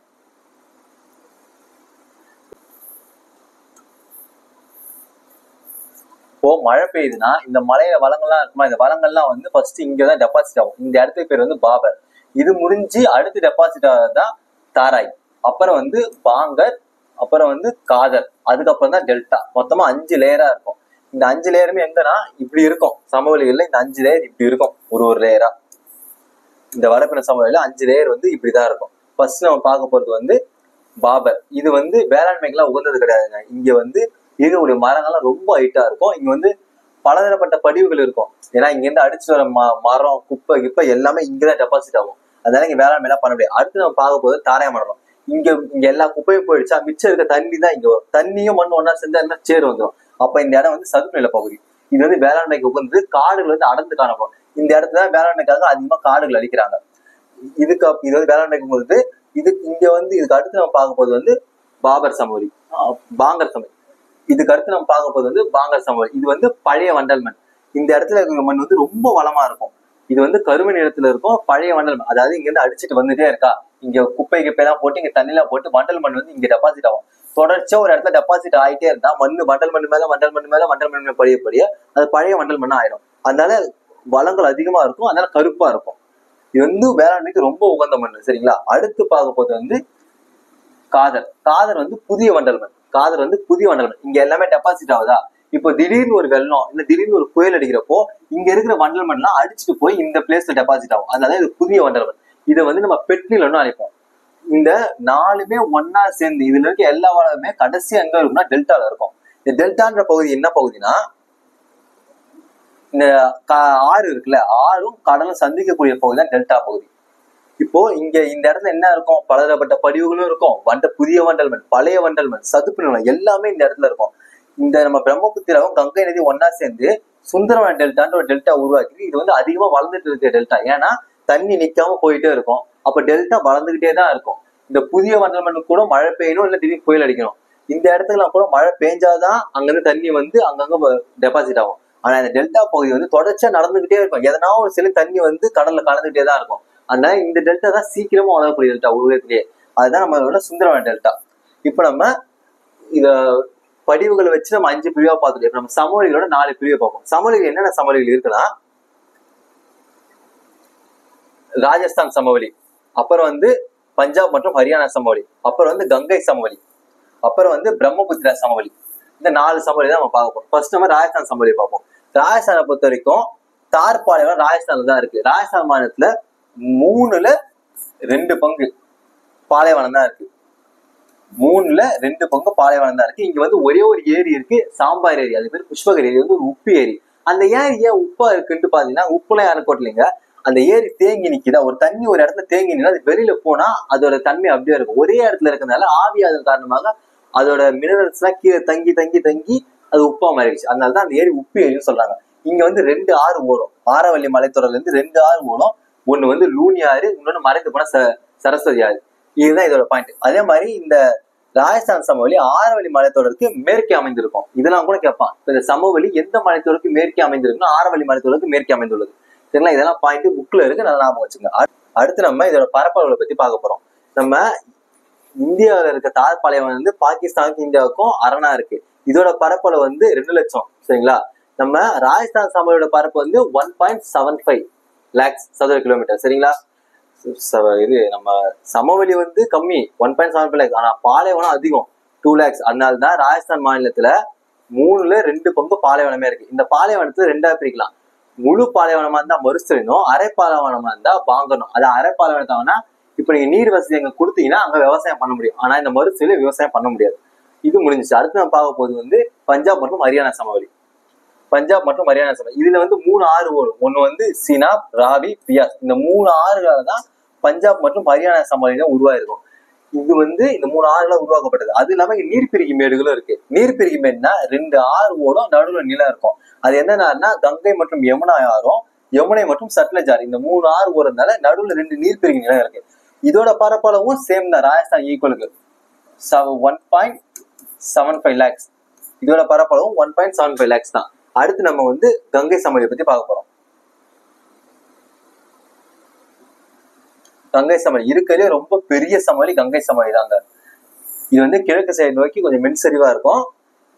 இப்போ மழை பெய்யுதுன்னா இந்த மலையில வளங்கள்லாம் இருக்குமா, இந்த வளங்கள்லாம் வந்து ஃபர்ஸ்ட் இங்கதான் டெபாசிட் ஆகும். இந்த இடத்துக்கு பேர் வந்து பாபர். இது முடிஞ்சு அடுத்து டெபாசிட் ஆகுதுதான் தாராய், அப்புறம் வந்து பாங்கர், அப்புறம் வந்து காதர், அதுக்கப்புறம் தான் டெல்டா. மொத்தமா 5 லேயரா இருக்கும். இந்த 5 லேயருமே எங்கன்னா இப்படி இருக்கும். சமவெளிகள்ல இந்த 5 லேயர் இப்படி இருக்கும், ஒரு லேயரா. இந்த வடபிற சமவெளியில 5 லேயர் வந்து இப்படிதான் இருக்கும். ஃபர்ஸ்ட் நம்ம பார்க்க போறது வந்து பாபர். இது வந்து வேளாண்மைக்கெல்லாம் உகந்தது கிடையாதுங்க. இங்க வந்து இருக்கக்கூடிய மரங்கள்லாம் ரொம்ப ஹைட்டா இருக்கும். இங்க வந்து பலதரப்பட்ட படிவுகள் இருக்கும். ஏன்னா இங்க இருந்து அடிச்சு வர மரம், குப்பை எல்லாமே இங்கதான் டெபாசிட் ஆகும். அதனால இங்க வேளாண்மை எல்லாம் பண்ண முடியாது. அடுத்து நம்ம பார்க்க போது தாராய மண்டலம். இங்க எல்லா குப்பையும் போயிடுச்சா, மிச்சம் இருக்க தண்ணி தான் இங்க வரும். தண்ணியும் மண் ஒன்னா சேர்ந்து சேர் வந்துடும். அப்ப இந்த இடம் வந்து சதுப்பு நில பகுதி. இது வந்து வேளாண்மைக்கு உகந்து காடுகள் வந்து அடர்ந்து காணப்படும். இந்த இடத்துல வேளாண்மைக்காக அதிகமா காடுகள் அழிக்கிறாங்க. இது வந்து வேளாண்மைக்கு உகந்து. இதுக்கு அடுத்து நம்ம பார்க்க போது வந்து பாங்கர் சமவெளி. இதுக்கு அடுத்து நம்ம பார்க்க போது வந்து பாங்கர் சமவெளி. இது வந்து பழைய வண்டல் மண். இந்த இடத்துல இருக்கிற மண் வந்து ரொம்ப வளமா இருக்கும். இது வந்து கருமை நிறத்துல இருக்கும், பழைய வண்டல் மண். அதாவது இங்க இருந்து அடிச்சுட்டு வந்துட்டே இருக்கா, இங்க குப்பைலாம் போட்டு இங்க தண்ணிலாம் போட்டு வண்டல் மண் வந்து இங்க டெபாசிட் ஆகும். தொடர்ச்சியா ஒரு இடத்துல டெபாசிட் ஆகிட்டே இருந்தா வண்டல் மண் மேல படிய அது பழைய வண்டல் மண் ஆயிடும். அதனால வளங்கள் அதிகமா இருக்கும், அதனால கருப்பா இருக்கும். இது வந்து வேளாண்மைக்கு ரொம்ப உகந்த மண். சரிங்களா? அடுத்து பார்க்க போது வந்து காதர் வந்து புதிய வண்டல் மண். இங்க எல்லாமே டெபாசிட் ஆகுதா. இப்போ திடீர்னு ஒரு வெள்ளம் இல்ல திடீர்னு ஒரு புயல் அடிக்கிறப்போ இங்க இருக்கிற வண்டல் மண் எல்லாம் அடிச்சுட்டு போய் இந்த பிளேஸ்ல டெபாசிட் ஆகும். அதனால இது புதிய வண்டல் மண். இதை வந்து நம்ம பெட்னிலன்னு அழைப்போம். இந்த 4மே ஒன்னா சேர்ந்து இதுல இருக்க எல்லா வளமே கடைசி எங்க இருக்குன்னா டெல்டால இருக்கும். இந்த டெல்டான்ற பகுதி என்ன பகுதினா, இந்த ஆறு இருக்குல்ல, ஆறும் கடலும் சந்திக்கக்கூடிய பகுதி தான் டெல்டா பகுதி. இப்போ இங்க இந்த இடத்துல என்ன இருக்கும், பலதரப்பட்ட படிவுகளும் இருக்கும். புதிய வண்டல் மண், பழைய வண்டல் மண், சதுப்பு நிலம் எல்லாமே இந்த இடத்துல இருக்கும். இந்த நம்ம பிரம்மபுத்திராவும் கங்கை நதி ஒன்னா சேர்ந்து சுந்தரவன டெல்டான்ற ஒரு டெல்டா உருவாக்கி இது வந்து அதிகமா வளர்ந்துட்டு இருக்க டெல்டா. ஏன்னா தண்ணி நிக்காம போயிட்டே இருக்கும். அப்ப டெல்டா வளர்ந்துகிட்டே தான் இருக்கும். இந்த புதிய வண்டல் மண்ணு கூட மழை பெய்யணும், இல்ல திடீர்னு புயல் அடிக்கணும். இந்த இடத்துக்குலாம் கூட மழை பெஞ்சாதான் அங்கிருந்து தண்ணி வந்து அங்கங்க டெபாசிட் ஆகும். ஆனா இந்த டெல்டா பகுதி வந்து தொடர்ச்சியா நடந்துகிட்டே இருக்கும். எதனா ஒரு சில தண்ணி வந்து கடல்ல கலந்துகிட்டே தான் இருக்கும். அதனால இந்த டெல்டா தான் சீக்கிரமா வளரக்கூடிய டெல்டா உலகத்திலேயே. அதுதான் நம்மளோட சுந்தரவன டெல்டா. இப்ப நம்ம இத படிவுகளை வச்சு நம்ம 5 பிரிவா பார்த்துட்டோம். இப்ப நம்ம சமவெளிகளோட 4 பிரிவை பார்ப்போம். சமவெளிகள் என்னென்ன சமவெளிகள் இருக்குன்னா, ராஜஸ்தான் சமவெளி, அப்புறம் வந்து பஞ்சாப் மற்றும் ஹரியானா சமவெளி, அப்புறம் வந்து கங்கை சமவெளி, அப்புறம் வந்து பிரம்மபுத்திரா சமவெளி. இந்த 4 சமவெளி தான் நம்ம பார்க்க போறோம். ஃபர்ஸ்ட் நம்ம ராஜஸ்தான் சமவெளி பார்ப்போம். ராஜஸ்தானை பொறுத்த வரைக்கும் தார் பாலைவனம் ராஜஸ்தான்ல தான் இருக்கு. ராஜஸ்தான் மாநிலத்துல 3ல் 2 பங்கு பாலைவனம் தான் இருக்கு. 3ல் 2 பங்கு பாலைவனம் தான் இருக்கு. இங்க வந்து ஒரே ஒரு ஏரி இருக்கு, சாம்பார் ஏரி. அது பேர் புஷ்பகர் ஏரி. வந்து ஒரு உப்பு ஏரி. அந்த ஏரி ஏன் உப்பா இருக்குன்னு பாத்தீங்கன்னா, உப்புலாம் யாரும் போட்டலைங்க. அந்த ஏரி தேங்கி நிக்குதா, ஒரு தண்ணி ஒரு இடத்துல தேங்கி நின்னா அது வெளியில போனா அதோட தன்மை அப்படியே இருக்கும். ஒரே இடத்துல இருக்கிறதுனால ஆவியாதல் காரணமாக அதோட மினரல்ஸ் எல்லாம் கீழே தங்கி தங்கி தங்கி அது உப்பா மாறிடுச்சு. அதனாலதான் அந்த ஏரி உப்பு ஏரின்னு சொல்றாங்க. இங்க வந்து 2 ஆறு ஓடும். ஆரவல்லி மலைத்தொடர்ல இருந்து 2 ஆறு ஓடும். ஒண்ணு வந்து லூனி ஆறு, இன்னொன்னு மறைந்து போன சரஸ்வதி ஆறு. இதுதான் இதோட பாயிண்ட். அதே மாதிரி இந்த ராஜஸ்தான் சமவெளி ஆரவல்லி மலைத்தொடருக்கு மேற்கே அமைந்திருக்கும். இதெல்லாம் கூட கேட்பான். இந்த சமவெளி எந்த மலைத்தொடருக்கு மேற்கே அமைந்திருக்குன்னா ஆரவல்லி மலைத்தொடருக்கு மேற்கே அமைந்துள்ளது. சரிங்களா? இதெல்லாம் பாயிண்ட் புக்ல இருக்கு, நல்லா ஞாபகம் வச்சுங்க. அடுத்து நம்ம இதோட பரப்பளவுகளை பத்தி பார்க்க போறோம். நம்ம இந்தியாவில இருக்க தார் பாலைவனம் வந்து பாகிஸ்தானுக்கும் இந்தியாவுக்கும் அரணா இருக்கு. இதோட பரப்பளவு வந்து 2 லட்சம். சரிங்களா? நம்ம ராஜஸ்தான் சமவெளியோட பரப்பு வந்து 1.75 lakhs சதுர கிலோமீட்டர். சரிங்களா? இது நம்ம சமவெளி வந்து கம்மி 1.75 lakhs, ஆனா பாலைவனம் அதிகம் 2 lakhs. அதனாலதான் ராஜஸ்தான் மாநிலத்துல 3ல 2 பங்கு பாலைவனமே இருக்கு. இந்த பாலைவனத்துல 2ஆ பிரிக்கலாம். முழு பாலைவனமா இருந்தா மருஸ்தலினும், அரை பாலைவனமா இருந்தா பாங்கனும். அது அரை பாலைவனத்தாங்கன்னா இப்ப நீங்க நீர் வசதி அங்க கொடுத்தீங்கன்னா அங்க விவசாயம் பண்ண முடியும். ஆனா இந்த மருஸ்தலில விவசாயம் பண்ண முடியாது. இது முடிஞ்சிச்சு. அடுத்து நம்ம பார்க்க போது வந்து பஞ்சாப் மற்றும் ஹரியானா சமவெளி. பஞ்சாப் மற்றும் ஹரியானா சமவெளி இதுல வந்து 3 ஆறு ஓடும். ஒண்ணு வந்து சினாப், ராவி, பியாஸ். இந்த 3 ஆறுகளால தான் பஞ்சாப் மற்றும் ஹரியானா சமவெளியில உருவாயிருக்கும். இது வந்து இந்த 3 ஆறுகளா உருவாக்கப்பட்டது. அது இல்லாம நீர்பிரிகை மேடுகளும் இருக்கு. நீர்பிரிகை மேடுனா 2 ஆறு ஓடும், நடுவுல நிலம் இருக்கும். அது என்னன்னா கங்கை மற்றும் யமுனா ஆறும், யமுனை மற்றும் சட்லஜ் ஆறு. இந்த 3 ஆறு ஓடுறதுனால நடுவுல 2 நீர்பிரிகை நிலம் இருக்கு. இதோட பரப்பளவும் சேம் தான். ராஜஸ்தான் ஈக்குவலுக்கு 1.75 lakhs. இதோட பரப்பளவும் 1.75 lakhs தான். அடுத்து நம்ம வந்து கங்கை சமவெளியை பத்தி பார்க்க போறோம். கங்கை சமவெளி இருக்கிறதே ரொம்ப பெரிய சமவெளி கங்கை சமவெளி தாங்க. இது வந்து கிழக்கு சைடு நோக்கி கொஞ்சம் மின்சரிவா இருக்கும்.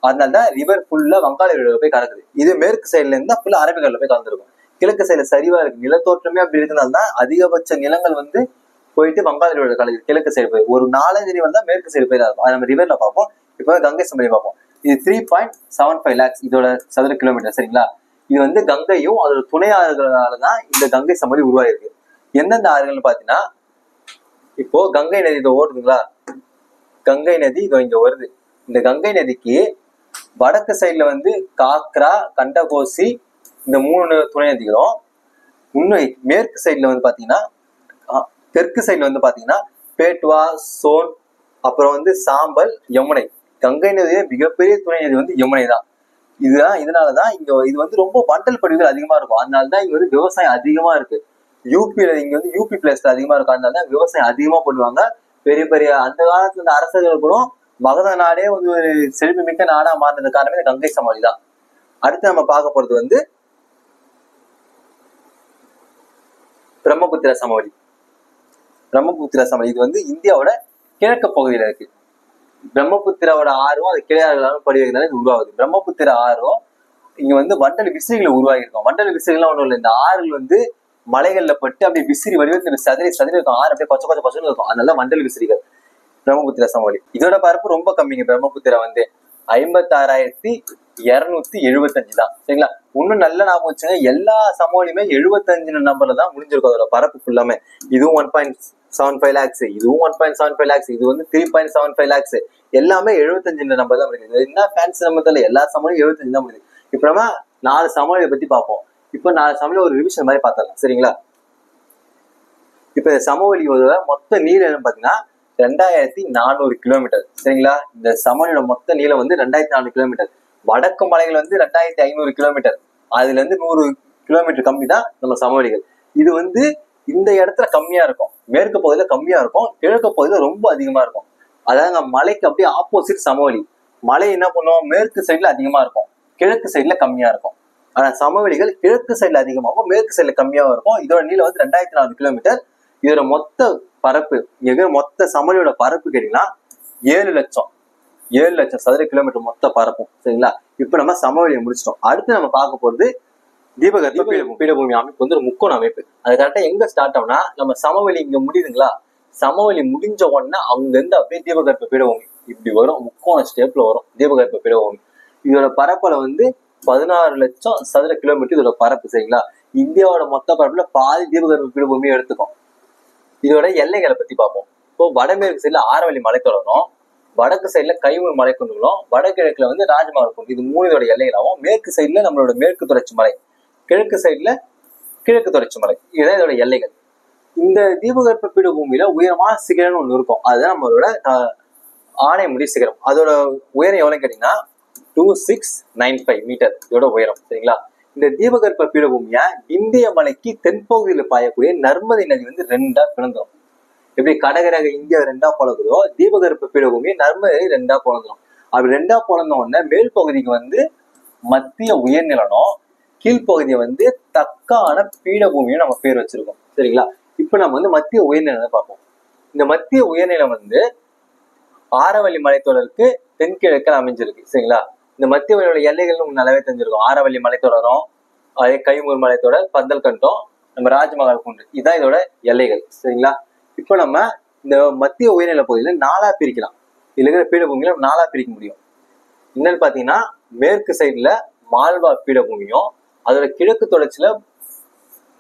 அதனாலதான் ரிவர் ஃபுல்லா வங்காள விரிகுடால போய் கலக்குது. இது மேற்கு சைடுல இருந்தா ஃபுல்லா அரபிக்கடல்ல போய் கலந்துருக்கும். கிழக்கு சைடுல சரிவா இருக்கு. நிலத்தோற்றமே அப்படி இருக்கிறதுனாலதான் அதிகபட்ச நிலங்கள் வந்து போயிட்டு வங்காள விரிகுடா கலக்குது. கிழக்கு சைடு போய் ஒரு 4-5 ரிவர் தான் மேற்கு சைடு போய் தான் இருக்கும். அது நம்ம ரிவர்ல பார்ப்போம். இப்ப கங்கை சமவெளி பார்ப்போம். இது 3.75 lakhs இதோட சதுர கிலோமீட்டர். சரிங்களா? இது வந்து கங்கையும் அதோட துணை ஆறுகளாலதான் இந்த கங்கை சமவெளி உருவாயிருக்கு. எந்தெந்த ஆறுகள்னு பாத்தீங்கன்னா, இப்போ கங்கை நதி இதை ஓடுதுங்களா? கங்கை நதி இதோ இங்க வருது. இந்த கங்கை நதிக்கு வடக்கு சைட்ல வந்து காக்ரா, கண்டகோசி, இந்த 3 துணை நதிகளும், இன்னும் மேற்கு சைட்ல வந்து பாத்தீங்கன்னா, தெற்கு சைட்ல வந்து பாத்தீங்கன்னா பேட்வா, சோன், அப்புறம் வந்து சாம்பல், யமுனை. கங்கை நதியே மிகப்பெரிய துணை நதி வந்து யமுனை தான். இதனாலதான் இங்க இது வந்து ரொம்ப வண்டல் படிவுகள் அதிகமா இருக்கும். அதனாலதான் இங்க வந்து விவசாயம் அதிகமா இருக்கு. யூபியில இங்க வந்து யூபி பிளேஸ்ல அதிகமா இருக்கும். அதனாலதான் விவசாயம் அதிகமா பண்ணுவாங்க. பெரிய பெரிய அந்த காலத்துல இருந்த அரசர்களுக்கும் மகத நாடே வந்து ஒரு செழிப்பு மிக்க நாடா மாறினது காரணமே கங்கை சமவெளி தான். அடுத்து நம்ம பார்க்க போறது வந்து பிரம்மபுத்திரா சமவெளி. பிரம்மபுத்திரா சமவெளி இது வந்து இந்தியாவோட கிழக்கு பகுதியில இருக்கு. பிரம்மபுத்திராவோட ஆறும் அது கிளையாறுகளாலும் படிவதனால இது உருவாகுது. பிரம்மபுத்திரா ஆறும் இங்க வந்து வண்டல் விசிறிகளை உருவாகி இருக்கும். வண்டல் விசிறிகள்லாம் ஒண்ணும் இல்லை. இந்த ஆறுகள் வந்து மலைகள்ல பட்டு அப்படியே விசிறி வடிவத்தில் சதுரி இருக்கும். ஆறு அப்படியே கொச்ச கொச்சன்னு இருக்கும். அதனால வண்டல் விசிறிகள். பிரம்மபுத்திரா சமவெளி இதோட பரப்பு ரொம்ப கம்மிங்க. பிரம்மபுத்திரா வந்து 56,275 தான். சரிங்களா? இன்னும் நல்ல ஞாபகம் வச்சுங்க, எல்லா சமவெளியுமே 75 நம்பர்ல தான் முடிஞ்சிருக்கும். அதோட பரப்பு ஃபுல்லாமே. இதுவும் 1.75 lakhs, இதுவும் 1.75 lakhs, இது வந்து 3.75 lakhs. எல்லாமே 75 நம்பர் தான் முடியுது. என்ன ஃபேன்சி நம்பர்ல எல்லா சமவெளியும் 75 தான் முடியுது. இப்ப நம்ம 4 சமவெளியை பத்தி பார்ப்போம். இப்ப 4 சமவெளி ஒரு ரிவிஷன் மாதிரி பார்த்தலாம். சரிங்களா? இப்ப இந்த சமவெளியோட மொத்த நீளம் என்ன பாத்தீங்கன்னா 2400 கிலோமீட்டர். சரிங்களா? இந்த சமவெளியோட மொத்த நீளம் வந்து 2400 கிலோமீட்டர். வடக்கு மலைகள் வந்து 2500 கிலோமீட்டர். அதுல இருந்து 100 கிலோமீட்டர் கம்மி தான் நம்ம சமவெளிகள். இது வந்து இந்த இடத்துல கம்மியா இருக்கும். மேற்கு பகுதியில கம்மியா இருக்கும், கிழக்கு பகுதியில ரொம்ப அதிகமா இருக்கும். அதாவது மலைக்கு அப்படியே ஆப்போசிட் சமவெளி. மலை என்ன பண்ணுவோம், மேற்கு சைட்ல அதிகமா இருக்கும், கிழக்கு சைட்ல கம்மியா இருக்கும். ஆனா சமவெளிகள் கிழக்கு சைட்ல அதிகமாகும், மேற்கு சைட்ல கம்மியாவும் இருக்கும். இதோட நீளம் வந்து 2400 கிலோமீட்டர். இதோட மொத்த பரப்பு, மொத்த சமவெளியோட பரப்பு கேட்டீங்கன்னா 7 லட்சம் சதுர கிலோமீட்டர் மொத்த பரப்பும். சரிங்களா? இப்ப நம்ம சமவெளியை முடிச்சிட்டோம். அடுத்து நம்ம பார்க்க போறது தீபகற்ப பீடபூமி அமைப்பு வந்து ஒரு முக்கோண அமைப்பு. அது கரெக்டா எங்க ஸ்டார்ட் ஆகும்னா, நம்ம சமவெளி இங்க முடியுதுங்களா, சமவெளி முடிஞ்ச உடனே அங்க இருந்து அப்படியே தீபகற்ப பீடபூமி இப்படி வரும், முக்கோண ஸ்டேப்ல வரும் தீபகற்ப பீடபூமி. இதோட பரப்பளவு வந்து 16 லட்சம் சதுர கிலோமீட்டர் இதோட பரப்பு. சரிங்களா? இந்தியாவோட மொத்த பரப்புல பாதி தீபகற்ப பீடபூமியை எடுத்துக்கும். இதோட எல்லைகளை பத்தி பார்ப்போம். இப்போ வடமேற்கு சைட்ல ஆரவல்லி மலைத்தொடரும், வடக்கு சைட்ல கைமூர் மலைக்குன்றுகளும், வடகிழக்குல வந்து ராஜ்மஹால் குன்று. இது 3 இதோட எல்லைகளாகும். மேற்கு சைட்ல நம்மளோட மேற்கு தொடர்ச்சி மலை, கிழக்கு சைட்ல கிழக்கு தொடர்ச்சி மலை. இதுதான் இதோட எல்லைகள். இந்த தீபகற்ப பீடபூமியில உயரமான சிகரம்னு ஒண்ணு இருக்கும். அதுதான் நம்மளோட ஆனைமுடி சிகரம். அதோட உயரம் எவ்வளவு கேட்டீங்கன்னா 2695 மீட்டர் இதோட உயரம். சரிங்களா? இந்த தீபகற்ப பீடபூமிய இந்திய மலைக்கு தென்பகுதியில் பாயக்கூடிய நர்மதை நதி வந்து ரெண்டா பிளந்துடும். எப்படி கடகரக இந்தியா ரெண்டா பிளக்குதோ, தீபகற்ப பீடபூமி நர்மதை ரெண்டா பிளந்துடும். அப்படி ரெண்டா பிளந்த உடனே மேல் பகுதிக்கு வந்து மத்திய உயர்நிலனும், கீழ்ப்பகுதியை வந்து தக்கான பீடபூமியும் நம்ம பேர் வச்சிருக்கோம். சரிங்களா? இப்ப நம்ம வந்து மத்திய உயர்நிலம் பார்ப்போம். இந்த மத்திய உயர்நிலம் வந்து ஆரவல்லி மலைத்தொடருக்கு தென்கிழக்கில் அமைஞ்சிருக்கு. சரிங்களா? இந்த மத்திய உயர்நில எல்லைகள் உங்களுக்கு நல்லாவே தெரிஞ்சிருக்கும். ஆரவல்லி மலைத்தொடரும், அதே கைமூர் மலைத்தொடர், பந்தல்கண்டம், நம்ம ராஜ்மஹால் குன்று, இதான் இதோட எல்லைகள். சரிங்களா? இப்ப நம்ம இந்த மத்திய உயர்நில பகுதியில 4ஆ பிரிக்கலாம். இதுல இருக்கிற பீடபூமியில 4ஆ பிரிக்க முடியும். என்னன்னு பாத்தீங்கன்னா, மேற்கு சைடுல மால்வா பீடபூமியும், அதோட கிழக்கு தொடர்ச்சியில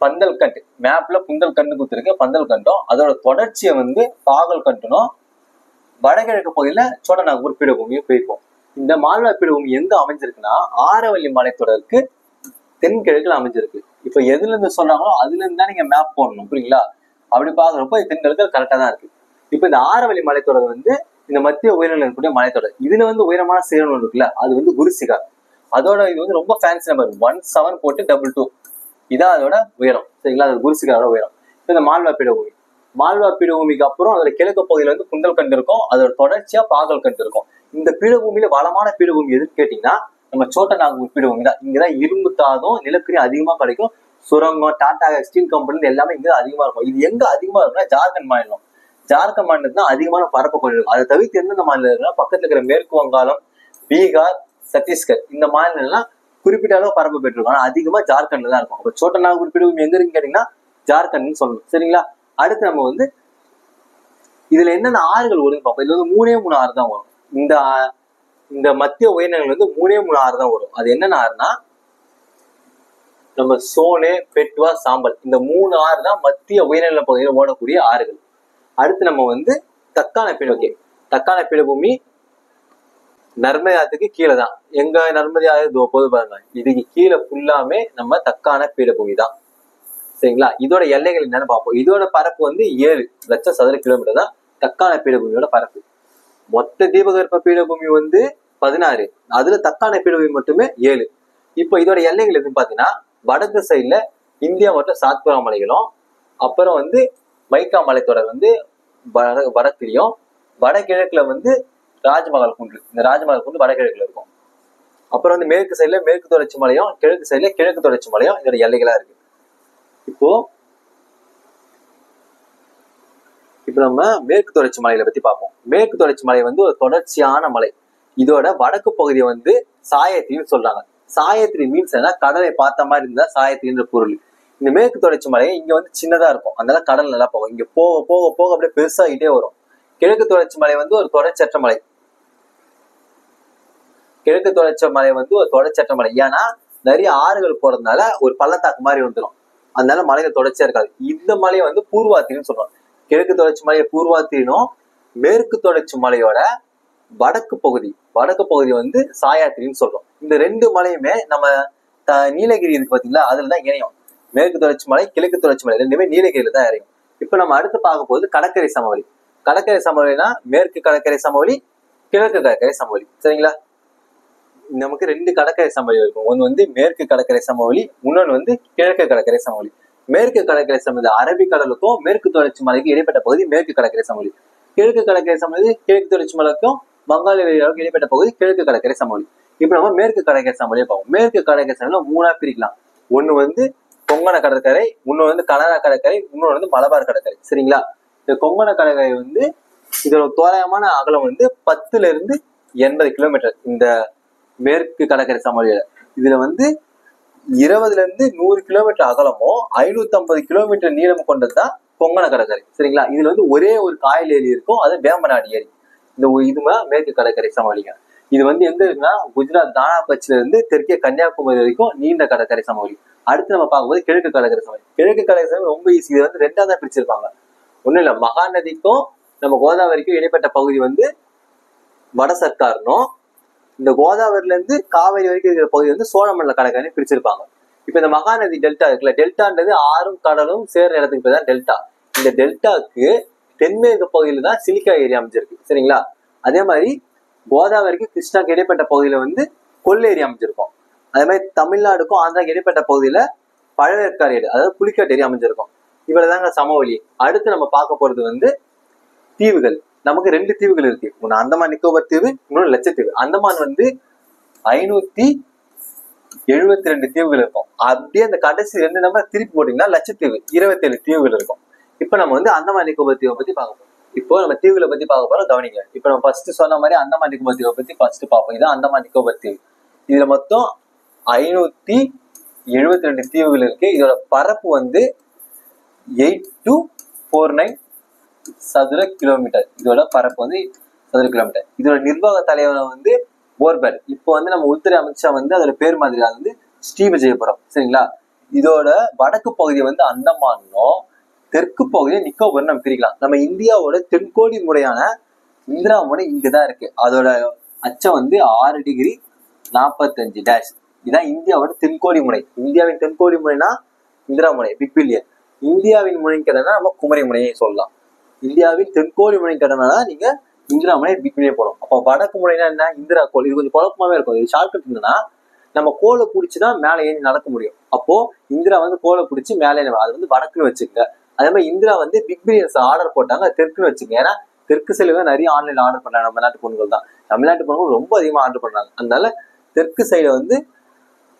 பந்தல்கண்ட், மேப்ல புந்தல்கண்டு கொடுத்துருக்கு பந்தல்கண்டும், அதோட தொடர்ச்சியை வந்து பாகல்கண்டனும், வடகிழக்கு பகுதியில சோட்டநாகபூர் பீடபூமியும் பிரிப்போம். இந்த மால்வா பீடபூமி எங்க அமைஞ்சிருக்குன்னா ஆரவல்லி மலைத்தொடருக்கு தென்கிழக்குல அமைஞ்சிருக்கு. இப்ப எதுல இருந்து சொல்றாங்களோ அதுல இருந்து தான் நீங்க மேப் போடணும். புரியுங்களா? அப்படி பாக்குறப்போ தென்கிழக்கு கரெக்டா தான் இருக்கு. இப்ப இந்த ஆரவல்லி மலைத்தொடர் வந்து இந்த மத்திய உயரநிலை இருக்கக்கூடிய மலைத்தொடர். இதுல வந்து உயரமான சிகரம் இருக்குல்ல, அது வந்து குருசிகார். அதோட இது வந்து ரொம்ப ஃபேன்சி நம்பர் 17 போட்டு 22. இதான் அதோட உயரம். சரிங்களா? அது குருசிகாரோட உயரம். இந்த மால்வா பீடபூமி, மால்வா பீடபூமிக்கு அப்புறம் அதோட கிழக்கு பகுதியில வந்து புந்தல்கண்ட் இருக்கும், அதோட தொடர்ச்சியா பாகல்கண்ட் இருக்கும். இந்த பீடபூமியில வளமான பீடபூமி எதுன்னு கேட்டீங்கன்னா நம்ம சோட்டநாகபூர் பீடபூமி தான். இங்கதான் இரும்பு தாதும் நிலக்கரி அதிகமா கிடைக்கும். சுரங்கம், டாடா ஸ்டீல் கம்பெனி எல்லாமே இங்க அதிகமா இருக்கும். இது எங்க அதிகமா இருக்குன்னா ஜார்க்கண்ட் மாநிலம். ஜார்க்கண்ட் மாநிலத்துல தான் அதிகமான பரப்பு கொண்டிருக்கும். அதை தவிர்த்து எந்தெந்த மாநிலம் இருக்குன்னா பக்கத்துல இருக்கிற மேற்கு வங்காளம், பீகார், சத்தீஸ்கர், இந்த மாநிலம் எல்லாம் குறிப்பிட்ட அளவு பரப்பு பெற்றிருக்கும். ஆனா அதிகமா ஜார்க்கண்ட்ல தான் இருக்கும். அப்ப சோட்டநாகபூர் பீடபூமி எங்க இருக்குன்னு கேட்டீங்கன்னா ஜார்க்கண்ட்னு சொல்லணும். சரிங்களா? அடுத்து நம்ம வந்து இதுல என்னென்ன ஆறுகள் வருதுன்னு பார்ப்போம். இதுல வந்து 3 ஆறு தான் வரும். இந்த மத்திய உயர்நிலைகள் வந்து 3 ஆறு தான் வரும். அது என்னென்ன ஆறுனா நம்ம சோனே, பெட்வா, சாம்பல், இந்த 3 ஆறு தான் மத்திய உயர்நிலை பகுதியில் ஓடக்கூடிய ஆறுகள். அடுத்து நம்ம வந்து தக்கான பீடபூமி. தக்கான பீடபூமி நர்மதை ஆத்துக்கு கீழே தான். எங்க நர்மதை ஆறு போது பாருங்க, இதுக்கு கீழே ஃபுல்லாமே நம்ம தக்கான பீடபூமி தான். சரிங்களா? இதோட எல்லைகள் என்னன்னு பார்ப்போம். இதோட பரப்பு வந்து 7 லட்சம் சதுர கிலோமீட்டர் தான் தக்கான பீடபூமியோட பரப்பு. மொத்த தீபகற்ப பீடபூமி வந்து 16, அதுல தக்கான பீடபூமி மட்டுமே 7. இப்ப இதோட எல்லைகள் எதுன்னு பாத்தீங்கன்னா வடக்கு சைட்ல இந்தியா மற்றும் சாத்புரா மலைகளும், அப்புறம் வந்து மைக்கா மலைத்தொடர் வந்து வடக்குலயும், வடகிழக்குல வந்து ராஜ்மஹால் குன்று, இந்த ராஜ்மஹால் குன்று வடகிழக்குல இருக்கும். அப்புறம் வந்து மேற்கு சைட்ல மேற்கு தொடர்ச்சி மலையும், கிழக்கு சைட்ல கிழக்கு தொடர்ச்சி மலையும் இதோட எல்லைகளா இருக்கு. இப்போ நம்ம மேற்கு தொடர்ச்சி மலைகளை பத்தி பார்ப்போம். மேற்கு தொடர்ச்சி மலை வந்து ஒரு தொடர்ச்சியான மலை. இதோட வடக்கு பகுதியை வந்து சாயத்ரின்னு சொல்றாங்க. சாயத்ரி மீன்ஸ் என்ன, கடலை பார்த்த மாதிரி இருந்தா சாயத்ரின்ற பொருள். இந்த மேற்கு தொடர்ச்சி மலை இங்க வந்து சின்னதா இருக்கும், அதனால கடல் நல்லா போகும். இங்க போக போக போக அப்படியே பெருசாகிட்டே வரும். கிழக்கு தொடர்ச்சி மலை வந்து ஒரு தொடர்ச்சற்ற மலை. கிழக்கு தொடர்ச்சி மலை வந்து ஒரு தொடர்ச்சற்ற மலை. ஏன்னா நிறைய ஆறுகள் போறதுனால ஒரு பள்ளத்தாக்கு மாதிரி வந்துடும், அதனால மலைகள் தொடர்ச்சியா இருக்காது. இந்த மலையை வந்து பூர்வாத்திரின்னு சொல்றோம். கிழக்கு தொடர்ச்சி மலையை பூர்வாத்திரினும், மேற்கு தொடர்ச்சி மலையோட வடக்கு பகுதி வந்து சாயாத்திரின்னு சொல்றோம். இந்த 2 மலையுமே நம்ம நீலகிரி இருக்கு பாத்தீங்களா, அதுலதான் இணையும். மேற்கு தொடர்ச்சி மலை, கிழக்கு தொடர்ச்சி மலை ரெண்டுமே நீலகிரியில தான் இறையும். இப்ப நம்ம அடுத்து பார்க்க போது கடற்கரை சமவெளி. கடற்கரை சமவெளினா மேற்கு கடற்கரை சமவெளி, கிழக்கு கடற்கரை சமவெளி. சரிங்களா? நமக்கு 2 கடற்கரை சமவெளி இருக்கும். ஒன்னு வந்து மேற்கு கடற்கரை சமவெளி, இன்னொன்னு வந்து கிழக்கு கடற்கரை சமவெளி. மேற்கு கடற்கரை சமவெளி அரபிக்கடலுக்கும் மேற்கு தொடர்ச்சி மலைக்கும் இடைப்பட்ட பகுதி மேற்கு கடற்கரை சமவெளி. கிழக்கு கடற்கரை சமவெளி கிழக்கு தொடர்ச்சி மலைக்கும் வங்காள விரிகுடாவுக்கும் இடைப்பட்ட பகுதி கிழக்கு கடற்கரை சமவெளி. இப்ப நம்ம மேற்கு கடற்கரை சமவெளியை பார்ப்போம். மேற்கு கடற்கரை சமவெளி 3ஆ பிரிக்கலாம். ஒண்ணு வந்து கொங்கண கடற்கரை, இன்னொன்று வந்து கனரா கடற்கரை, இன்னொன்று வந்து மலபார் கடற்கரை. சரிங்களா? இந்த கொங்கண கடற்கரை வந்து இதோட தோராயமான அகலம் வந்து 10 இருந்து 80 கிலோமீட்டர். இந்த மேற்கு கடற்கரை சமவெளியில இதுல வந்து 20 இருந்து 100 கிலோமீட்டர் அகலமும் 550 கிலோமீட்டர் நீளமும் கொண்டதுதான் கொங்கண கடற்கரை. சரிங்களா? இதுல வந்து ஒரே ஒரு காயல் ஏரி இருக்கும், அது வேம்பநாடு ஏரி. இதுமா மேற்கு கடற்கரை சமவெளிங்க. இது வந்து எங்க இருக்குன்னா குஜராத் தானாபச்சில இருந்து தெற்கே கன்னியாகுமரி வரைக்கும் நீண்ட கடற்கரை சமவெளி. அடுத்து நம்ம பார்க்கும்போது கிழக்கு கடற்கரை சமவெளி. கிழக்கு கடற்கரை சமவெளி ரொம்ப ஈஸி. இது வந்து 2ஆ தான் பிரிச்சிருப்பாங்க. ஒண்ணும் இல்ல, மகாநதிக்கும் நம்ம கோதாவரிக்கும் இடைப்பட்ட பகுதி வந்து வட சர்க்கார்னும், இந்த கோதாவரில இருந்து காவேரி வரைக்கும் இருக்கிற பகுதி வந்து சோழமண்டல கடற்கரை பிரிச்சிருப்பாங்க. இப்ப இந்த மகாநதி டெல்டா இருக்குல்ல, டெல்டான்றது ஆறும் கடலும் சேர்ற இடத்துக்கு பேர் தான் டெல்டா. இந்த டெல்டாக்கு தென்மேற்கு பகுதியில தான் சிலிக்கா ஏரி அமைஞ்சிருக்கு. சரிங்களா? அதே மாதிரி கோதாவரிக்கு கிருஷ்ணாக்கு இடைப்பட்ட பகுதியில வந்து கொல்லேரி அமைஞ்சிருக்கும். அதே மாதிரி தமிழ்நாடுக்கும் ஆந்திராக்கு இடைப்பட்ட பகுதியில பழவேற்காடு ஏரி, அதாவது புலிக்காட்டு ஏரி அமைஞ்சிருக்கும். இவ்வளவுதாங்க சமவெளி. அடுத்து நம்ம பார்க்க போறது வந்து தீவுகள். நமக்கு 2 தீவுகள் இருக்கு. ஒன்னு அந்தமான் நிக்கோபர் தீவு, இன்னொன்று லட்சத்தீவு. அந்தமான் வந்து 572 தீவுகள் இருக்கும். அப்படியே அந்த கடைசி 2 நம்பர் திருப்பி போட்டீங்கன்னா லட்சத்தீவு 27 தீவுகள் இருக்கும். இப்ப நம்ம வந்து அந்தமான் நிக்கோபர் தீவை பத்தி பார்க்க போறோம். இப்போ நம்ம தீவுகளை பத்தி பார்க்க போறோம், கவனிங்க. இப்ப நம்ம ஃபர்ஸ்ட் சொன்ன மாதிரி அந்தமான் நிக்கோபர் தீவை பத்தி ஃபர்ஸ்ட் பார்ப்போம். இதான் அந்தமான் நிக்கோபர் தீவு. இதுல மொத்தம் 572 தீவுகள் இருக்கு. இதோட பரப்பு வந்து 8249 சதுர கிலோமீட்டர். இதோட பரப்பு வந்து சதுர கிலோமீட்டர். இதோட நிர்வாக தலைவர் வந்து போர்பர். இப்போ வந்து நம்ம உள்துறை அமைச்சா வந்து அதோட பேர் மாதிரி வந்து ஸ்ரீவிஜயபுரம். சரிங்களா? இதோட வடக்கு பகுதியை வந்து அந்தமானும் தெற்கு பகுதியை நிக்கோபர் நம்ம பிரிக்கலாம். நம்ம இந்தியாவோட தென்கோடி முறையான இந்திரா முனை இங்கதான் இருக்கு. அதோட அச்சம் வந்து 6 டிகிரி 45 டேஷ். இதான் இந்தியாவோட தென்கோடி முனை. இந்தியாவின் தென்கோடி முனைனா இந்திரா முனை, பிக் பில்லியன். இந்தியாவின் முனை கேட்டனா நம்ம குமரி முனையை சொல்லலாம். இந்தியாவின் தென்கோடி முனை கேட்டனா நீங்க இந்திரா முனை, பிக் பில்லியன் போடும். அப்போ வடக்கு முனைனா என்ன? இந்திரா கோல். இது கொஞ்சம் குழப்பமாவே இருக்கும். இது ஷார்ட்கட் என்னன்னா, நம்ம கோலை பிடிச்சிதான் மேலே ஏறி நடக்க முடியும். அப்போ இந்திரா வந்து கோலை பிடிச்சி மேலே, அது வந்து வடக்குன்னு வச்சுக்கோங்க. அதே மாதிரி இந்திரா வந்து பிக் பில்லியன்ஸ் ஆர்டர் போட்டாங்க, தெற்குன்னு வச்சுக்கோங்க. ஏன்னா தெற்கு சைடுல நிறைய ஆன்லைன் ஆர்டர் பண்றாங்க. நம்ம நாட்டு பொண்ணுகள் தான், தமிழ்நாட்டு பொண்ணுகள் ரொம்ப அதிகமா ஆர்டர் பண்றாங்க. அதனால தெற்கு சைடு வந்து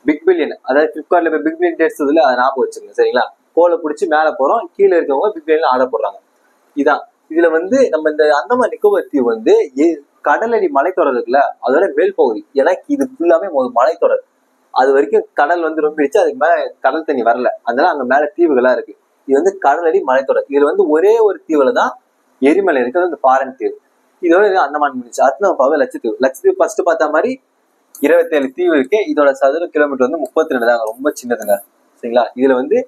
பிக் பில்லியன், அதாவது பிளிப்கார்ட்ல போய் பிக் பில்லியன் டேட்ஸ் இதுல அதை ஞாபகம் வச்சுங்க. சரிங்களா? கோலை பிடிச்சி மேலே போறோம், கீழே இருக்கவங்க பிக் பில்லியன் ஆர்டர் போடுறாங்க. இதான் இதுல வந்து நம்ம இந்த அந்தமான் நிக்கோபர் தீவு வந்து கடலடி மலைத்தொடர் இருக்குல்ல, அதோட மேல் பகுதி. ஏன்னா இது ஃபுல்லாமே மலைத்தொடர். அது வரைக்கும் கடல் வந்து ரொம்பிடுச்சு, அதுக்கு மேல கடல் தண்ணி வரல. அதனால அங்க மேல தீவுகளா இருக்கு. இது வந்து கடலடி மலைத்தொடர். இதுல வந்து ஒரே ஒரு தீவுல தான் எரிமலை இருக்கு, அது பாரன் தீவு. இதோட அந்தமான் முடிச்சு. அடுத்து நம்ம பார்க்க லட்சத்தீவு. லட்சத்தீவு ஃபர்ஸ்ட் பார்த்த மாதிரி 27 தீவு இருக்கு. இதோட சதுர கிலோமீட்டர் வந்து 32 தாங்க, ரொம்ப சின்னதுங்க. சரிங்களா? இதுல வந்து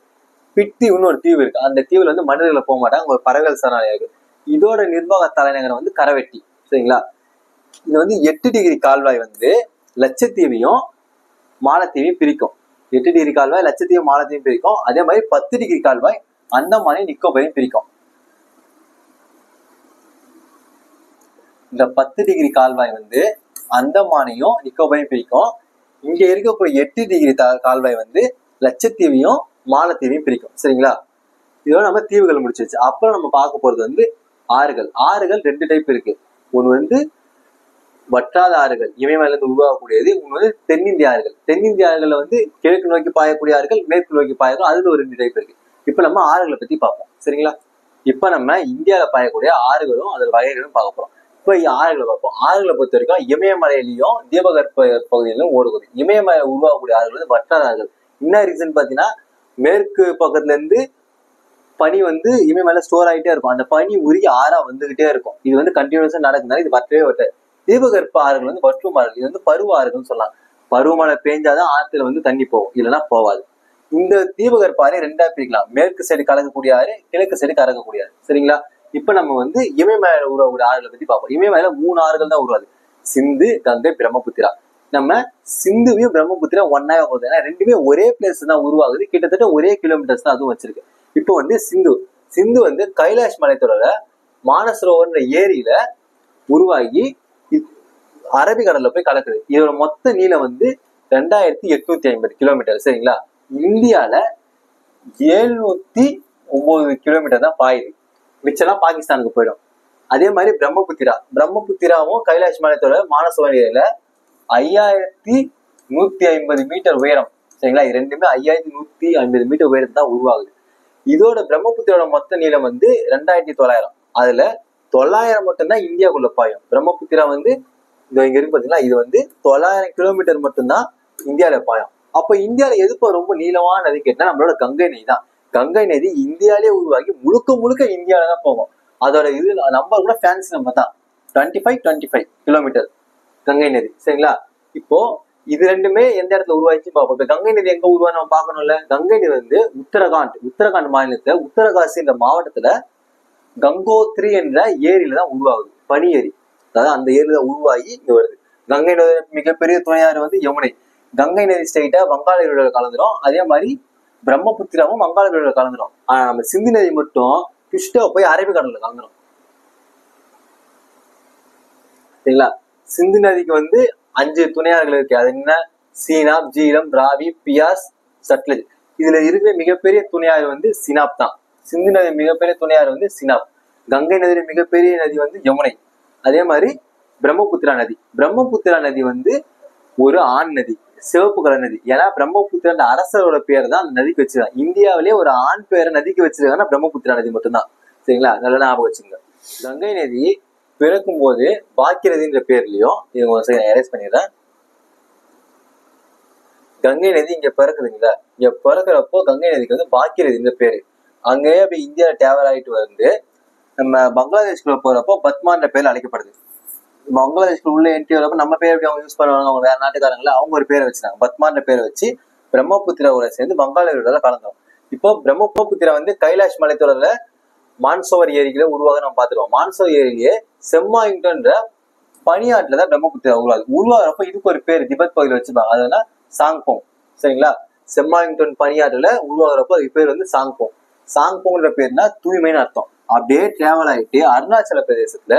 பிக்தீவுன்னு ஒரு தீவு இருக்கு. அந்த தீவுல வந்து மனிதர்களை போக மாட்டாங்க, ஒரு பறவைகள் சரணாலயம் இருக்கு. இதோட நிர்வாக தலைநகரம் வந்து கரவெட்டி. சரிங்களா? இது வந்து 8 டிகிரி கால்வாய் வந்து லட்சத்தீவையும் மாலத்தீவையும் பிரிக்கும். 8 டிகிரி கால்வாய் லட்சத்தீவு மாலத்தீவையும் பிரிக்கும். அதே மாதிரி 10 டிகிரி கால்வாய் அந்தமானை நிக்கோபரையும் பிரிக்கும். இந்த 10 டிகிரி கால்வாய் வந்து அந்தமானையும் நிக்கோபரையும் பிரிக்கும். இங்க இருக்கக்கூடிய 8 டிகிரி கால்வாய் வந்து லட்சத்தீவையும் மாலத்தீவையும் பிரிக்கும். சரிங்களா? இதோட நம்ம தீவுகள் முடிச்சிருச்சு. அப்புறம் நம்ம பார்க்க போறது வந்து ஆறுகள். ஆறுகள் 2 டைப் இருக்கு. ஒன்று வந்து வற்றாத ஆறுகள், இமயமலையில இருந்து உருவாகக்கூடியது. ஒன்று வந்து தென்னிந்திய ஆறுகள். தென்னிந்திய ஆறுகள்ல வந்து கிழக்கு நோக்கி பாயக்கூடிய ஆறுகள், மேற்கு நோக்கி பாயக்கூடிய, அதுல ஒரு 2 டைப் இருக்கு. இப்ப நம்ம ஆறுகளை பத்தி பார்ப்போம். சரிங்களா? இப்ப நம்ம இந்தியாவில பாயக்கூடிய ஆறுகளும் அதோட வகைகளும் பார்க்க போறோம். இப்ப ஆறுகளை பார்ப்போம். ஆறுகளை பொறுத்த வரைக்கும் இமயமலையிலையும் தீபகற்ப பகுதியிலும் ஓடுவது. இமயமலை உருவாகக்கூடிய ஆறுகள் வந்து வற்றாத ஆறுகள். என்ன ரீசன் பாத்தீங்கன்னா, மேற்கு பக்கத்துல இருந்து பனி வந்து இமயமலையில ஸ்டோர் ஆகிட்டே இருக்கும். அந்த பனி உருகி ஆறா வந்துகிட்டே இருக்கும். இது வந்து கண்டினியூஸா நடக்குதுனால இது வற்றவே வட்டாது. தீபகற்ப ஆறுகள் வந்து வற்றும் ஆறுகள். இது வந்து பருவ ஆறுகள்னு சொல்லலாம். பருவமழை பெஞ்சாதான் ஆற்றுல வந்து தண்ணி போகும், இல்லைன்னா போவாது. இந்த தீபகற்ப ஆறை 2ஆ பிரிக்கலாம். மேற்கு சைடு கலக்கக்கூடிய ஆறு, கிழக்கு சைடு கலக்கக்கூடிய ஆறு. சரிங்களா? இப்ப நம்ம வந்து இமயமலையில உருவாகக்கூடிய ஆறுகளை பத்தி பார்ப்போம். இமயமலையில 3 ஆறுகள் தான் உருவாது: சிந்து, கங்கை, பிரம்மபுத்திரா. நம்ம சிந்துவையும் பிரம்மபுத்திரா ஒன்னாவே போகுது. ஏன்னா 2மே ஒரே பிளேஸ் தான் உருவாகுது. கிட்டத்தட்ட ஒரே கிலோமீட்டர்ஸ் தான் அதுவும் வச்சிருக்கு. இப்போ வந்து சிந்து வந்து கைலாஷ் மலைத்தொடர மானசரோவர் ஏரியில உருவாகி அரபிக்கடல்ல போய் கலக்குது. இதோட மொத்த நீளம் வந்து 2850 கிலோமீட்டர். சரிங்களா? இந்தியால 709 கிலோமீட்டர் தான் பாயுது. மிச்சம்லாம் பாகிஸ்தானுக்கு போயிடும். அதே மாதிரி பிரம்மபுத்திராவும் கைலாஷ் மலைத்தொடர் மானசரோவர் ஏரியில 5150 மீட்டர் உயரம். சரிங்களா? இது 2மே 5150 மீட்டர் உயரத்தை தான் உருவாகுது. இதோட பிரம்மபுத்திரோட மொத்த நீளம் வந்து 2900. அதுல 900 மட்டும்தான் இந்தியாவுக்குள்ள பாயும். பிரம்மபுத்திரா வந்து இங்க இருக்கு பாத்தீங்களா, இது வந்து 900 கிலோமீட்டர் மட்டும்தான் இந்தியாவில பாயும். அப்ப இந்தியாவில எதுப்போ ரொம்ப நீளமான நதி கேட்டா நம்மளோட கங்கை நதி தான். கங்கை நதி இந்தியாவிலே உருவாகி முழுக்க முழுக்க இந்தியாவில தான் போகும். அதோட இது நம்பர் கூட ஃபேன்சி நம்பர் தான், 25 கிலோமீட்டர் கங்கை நதி. சரிங்களா? இப்போ இது 2மே எந்த இடத்துல உருவாச்சு பார்ப்போம். இப்ப கங்கை நதி எங்க உருவா நம்ம பார்க்கணும்ல. கங்கை நதி வந்து உத்தரகாண்ட் மாநிலத்துல உத்தரகாசி என்ற மாவட்டத்துல கங்கோத்ரி என்ற ஏரியில தான் உருவாகுது. பனி ஏரி, அதாவது அந்த ஏரியில தான் உருவாகி இங்க வருது. கங்கை நதி மிகப்பெரிய துணையாறு வந்து யமுனை. கங்கை நதி ஸ்ட்ரைட்டா வங்காள விரிகுடால கலந்துரும். அதே மாதிரி பிரம்மபுத்திராவும் வங்காள விரிகுடால கலந்துரும். ஆனா நம்ம சிந்து நதி மட்டும் கிருஷ்ணா போய் அரபிக்கடல்ல கலந்துரும். சரிங்களா. சிந்து நதிக்கு வந்து 5 துணையாறுகள் இருக்கு. அது என்ன? சீனாப், ஜீலம், ராவி, பியாஸ், சட்லஜ். இதுல இருக்கிற மிகப்பெரிய துணையாறு வந்து சினாப் தான். சிந்து நதி மிகப்பெரிய துணையாறு வந்து சினாப். கங்கை நதி மிகப்பெரிய நதி வந்து யமுனை. அதே மாதிரி பிரம்மபுத்திரா நதி. பிரம்மபுத்திரா நதி வந்து ஒரு ஆண் நதி, சிவப்பு கலர் நதி. ஏன்னா பிரம்மபுத்திரா அரசரோட பேர் தான் அந்த நதிக்கு வச்சிருக்காங்க. இந்தியாவிலேயே ஒரு ஆண் பேரை நதிக்கு வச்சிருக்காங்கன்னா பிரம்மபுத்திரா நதி மட்டும்தான். சரிங்களா, நல்லா ஞாபகம் வச்சுங்க. கங்கை நதி பிறக்கும் போது பாக்கியநதின்ற பேர்லயும், இவங்க எரேஸ் பண்ணிடுறேன். கங்கை நதி இங்க பிறக்குதுங்களா, இங்க பிறக்கிறப்போ கங்கை நதிக்கு வந்து பாக்கியநதின்ற பேரு. அங்கேயே அப்படி இந்தியாவில டிராவல் ஆகிட்டு வந்து நம்ம பங்களாதேஷ்குள்ள போறப்போ பத்மான்ற பேர்ல அழைக்கப்படுது. பங்களாதேஷ்குள்ள உள்ள என்ட்ரி வரப்போ நம்ம பேர் எப்படி அவங்க யூஸ் பண்ணுவாங்க, அவங்க வேற நாட்டுக்காரங்கள அவங்க ஒரு பேரை வச்சுட்டாங்க. பத்மான்ற பேரை வச்சு பிரம்மபுத்திராவோட சேர்ந்து வங்காளவியோட கலந்தோம். இப்போ பிரம்மபுத்திரா வந்து கைலாஷ் மலைத்தொடர்ல மான்சோவர் ஏரியில உருவாக நம்ம பார்த்துருவோம். மான்சோவர் ஏரியிலேயே செம்மாயின்டன்ற பனியாட்டுல தான் பிரம்மபுத்திரா உருவாகிறப்ப இதுக்கு ஒரு பேர் திபெத் பகுதியில் வச்சிருப்பாங்க. அதுனா சாங்போங். சரிங்களா, செம்மாயின்டன் பனியாட்டுல உருவாகிறப்போ அதுக்கு பேர் வந்து சாங்போங். சாங்போங்ன்ற பேர்னா தூய்மைன்னு அர்த்தம். அப்படியே டிராவல் ஆகிட்டு அருணாச்சல பிரதேசத்துல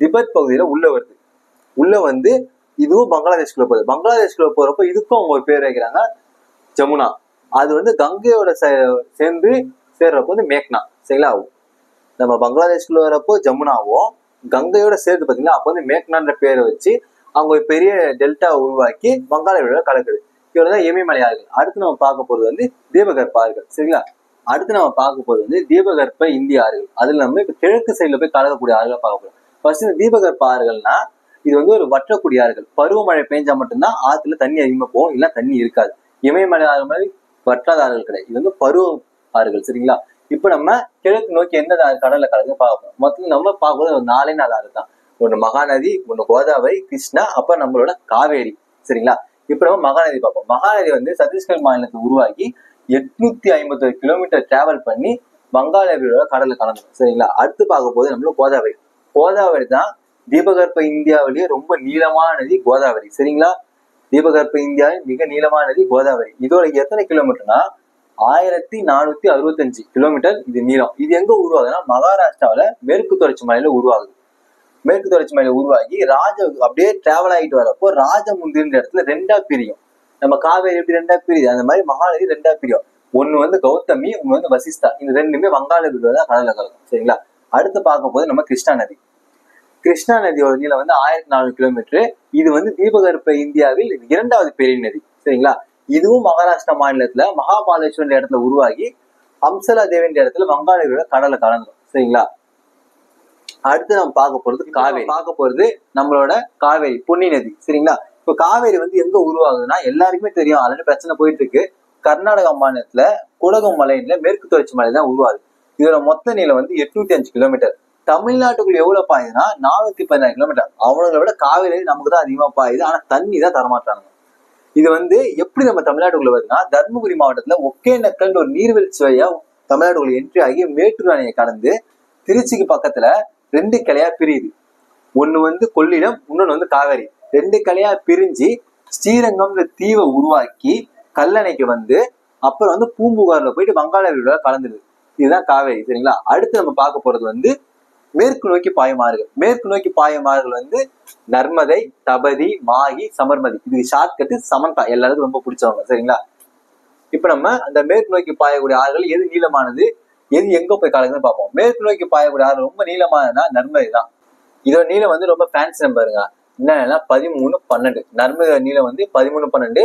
திபெத் பகுதியில உள்ள வருது. உள்ள வந்து இதுவும் பங்களாதேஷ்குள்ள போகுது. பங்களாதேஷ்குள்ள போறப்போ இதுக்கும் அவங்க ஒரு பேர் வைக்கிறாங்க, ஜமுனா. அது வந்து கங்கையோட சேர்ந்து சேர்றப்போ வந்து மேக்னா. சரிங்களா, நம்ம பங்களாதேஷ்குள்ள வரப்போ ஜமுனாவும் கங்கையோட சேர்ந்து பாத்தீங்கன்னா அப்போ வந்து மேக்னான்ற பேரை வச்சு அவங்க ஒரு பெரிய டெல்டா உருவாக்கி வங்காளவியோட கலக்குது. இவ்வளவுதான் இமயமலை ஆறுகள். அடுத்து நம்ம பார்க்க போறது வந்து தீபகற்ப ஆறுகள். சரிங்களா, அடுத்து நம்ம பார்க்க போறது வந்து தீபகற்ப இந்திய ஆறுகள். அதுல நம்ம இப்ப கிழக்கு சைட்ல போய் கலக்கக்கூடிய ஆறுகளை பார்க்க போறோம். ஃபர்ஸ்ட் இந்த தீபகற்ப ஆறுகள்னா இது வந்து ஒரு வற்றக்கூடிய ஆறுகள். பருவமழை பெஞ்சா மட்டும்தான் ஆத்துல தண்ணி அதிகமா போகும், இல்ல தண்ணி இருக்காது. இமயமலை ஆறு மாதிரி வற்றாத ஆறுகள் கிடையாது. இது வந்து பருவ ஆறுகள். சரிங்களா, இப்ப நம்ம கிழக்கு நோக்கி எந்த கடல்ல கலந்து பார்க்கணும். மொத்தம் நம்ம பார்க்கும்போது ஒரு 4 ஆறு தான். ஒண்ணு மகாநதி, ஒண்ணு கோதாவரி, கிருஷ்ணா, அப்புறம் நம்மளோட காவேரி. சரிங்களா, இப்ப நம்ம மகாநதி பார்ப்போம். மகாநதி வந்து சத்தீஸ்கர் மாநிலத்தை உருவாக்கி 851 கிலோமீட்டர் டிராவல் பண்ணி வங்காளவியோட கடல்ல கலந்துடும். சரிங்களா, அடுத்து பார்க்க போது நம்மளும் கோதாவரி. கோதாவரி தான் தீபகற்ப இந்தியாவிலேயே ரொம்ப நீளமான நதி கோதாவரி. சரிங்களா, தீபகற்ப இந்தியாவின் மிக நீளமான நதி கோதாவரி. இதோட எத்தனை கிலோமீட்டர்னா 1465 கிலோமீட்டர் இது நீளம். இது எங்க உருவாகுதுன்னா மகாராஷ்டிராவில மேற்கு தொடர்ச்சி மலையில உருவாகுது. மேற்கு தொடர்ச்சி மலையில உருவாகி அப்படியே டிராவல் ஆகிட்டு வரப்போ ராஜமுந்திரின்ற இடத்துல 2ஆ பிரியும். நம்ம காவேரி எப்படி 2ஆ பிரியுது, அந்த மாதிரி மகாநதி 2ஆ பிரியும். ஒண்ணு வந்து கௌதமி, ஒண்ணு வந்து வசிஷ்டா. இந்த ரெண்டுமே வங்காளவியோட தான் கடல்ல கலக்கும். சரிங்களா, அடுத்து பார்க்க போது நம்ம கிருஷ்ணா நதி. கிருஷ்ணா நதியோட நீளம் வந்து 1400 கிலோமீட்டர். இது வந்து தீபகற்ப இந்தியாவில் 2வது பெரிய நதி. சரிங்களா, இதுவும் மகாராஷ்டிரா மாநிலத்துல மகாபாலேஸ்வர் இடத்துல உருவாகி அம்சலா தேவின்ற இடத்துல வங்காளவியோட கடலை கலந்துடும். சரிங்களா, அடுத்து நம்ம பார்க்க போறது காவேரி. பார்க்க போறது நம்மளோட காவேரி பொன்னி நதி. சரிங்களா, இப்ப காவேரி வந்து எங்க உருவாகுதுன்னா எல்லாருக்குமே தெரியும், ஆல்ரெடி பிரச்சனை போயிட்டு இருக்கு. கர்நாடகா மாநிலத்துல குடகம் மலையில மேற்கு தொடர்ச்சி மலை தான் உருவாகுது. இதோட மொத்த நீளம் வந்து 805 கிலோமீட்டர். தமிழ்நாட்டுக்குள்ள எவ்வளவு பாயுதுன்னா 416 கிலோமீட்டர். அவங்கள விட காவேரி நமக்கு தான் அதிகமா பாயுது. ஆனா தண்ணி தான் தரமாட்டாங்க. இது வந்து எப்படி நம்ம தமிழ்நாட்டுக்குள்ள வருதுன்னா தர்மபுரி மாவட்டத்துல ஒகேனக்கல் ஒரு நீர்வீழ்ச்சி வழியா தமிழ்நாட்டுக்குள்ள என்ட்ரி ஆகி மேட்டூர் அணையை கடந்து திருச்சிக்கு பக்கத்துல 2 கிளையா பிரியுது. ஒண்ணு வந்து கொள்ளிடம், இன்னொன்னு வந்து காவேரி. 2 கிளையா பிரிஞ்சு ஸ்ரீரங்கம்ன்ற தீவை உருவாக்கி கல்லணைக்கு வந்து அப்புறம் வந்து பூம்புகார்ல போயிட்டு வங்காளவியோட கலந்துடுது. இதுதான் காவேரி. சரிங்களா, அடுத்து நம்ம பார்க்க போறது வந்து மேற்கு நோக்கி பாயும் ஆறுகள். மேற்கு நோக்கி பாயும் ஆறுகள் வந்து நர்மதை, தபதி, மாகி, சமர்மதி. இது ஷார்ட்கட்டு சமந்தா, எல்லாருக்கும் ரொம்ப பிடிச்சவங்க. சரிங்களா, இப்ப நம்ம அந்த மேற்கு நோக்கி பாயக்கூடிய ஆறுகள் எது நீளமானது, எது எங்க போய் கலக்குதுன்னு பார்ப்போம். மேற்கு நோக்கி பாயக்கூடிய ஆறு ரொம்ப நீளமானதுன்னா நர்மதை தான். இதோட நீளம் வந்து ரொம்ப ஃபேன்சி பாருங்க, என்னன்னா 13-12. நர்மதை நீளம் வந்து 13-12.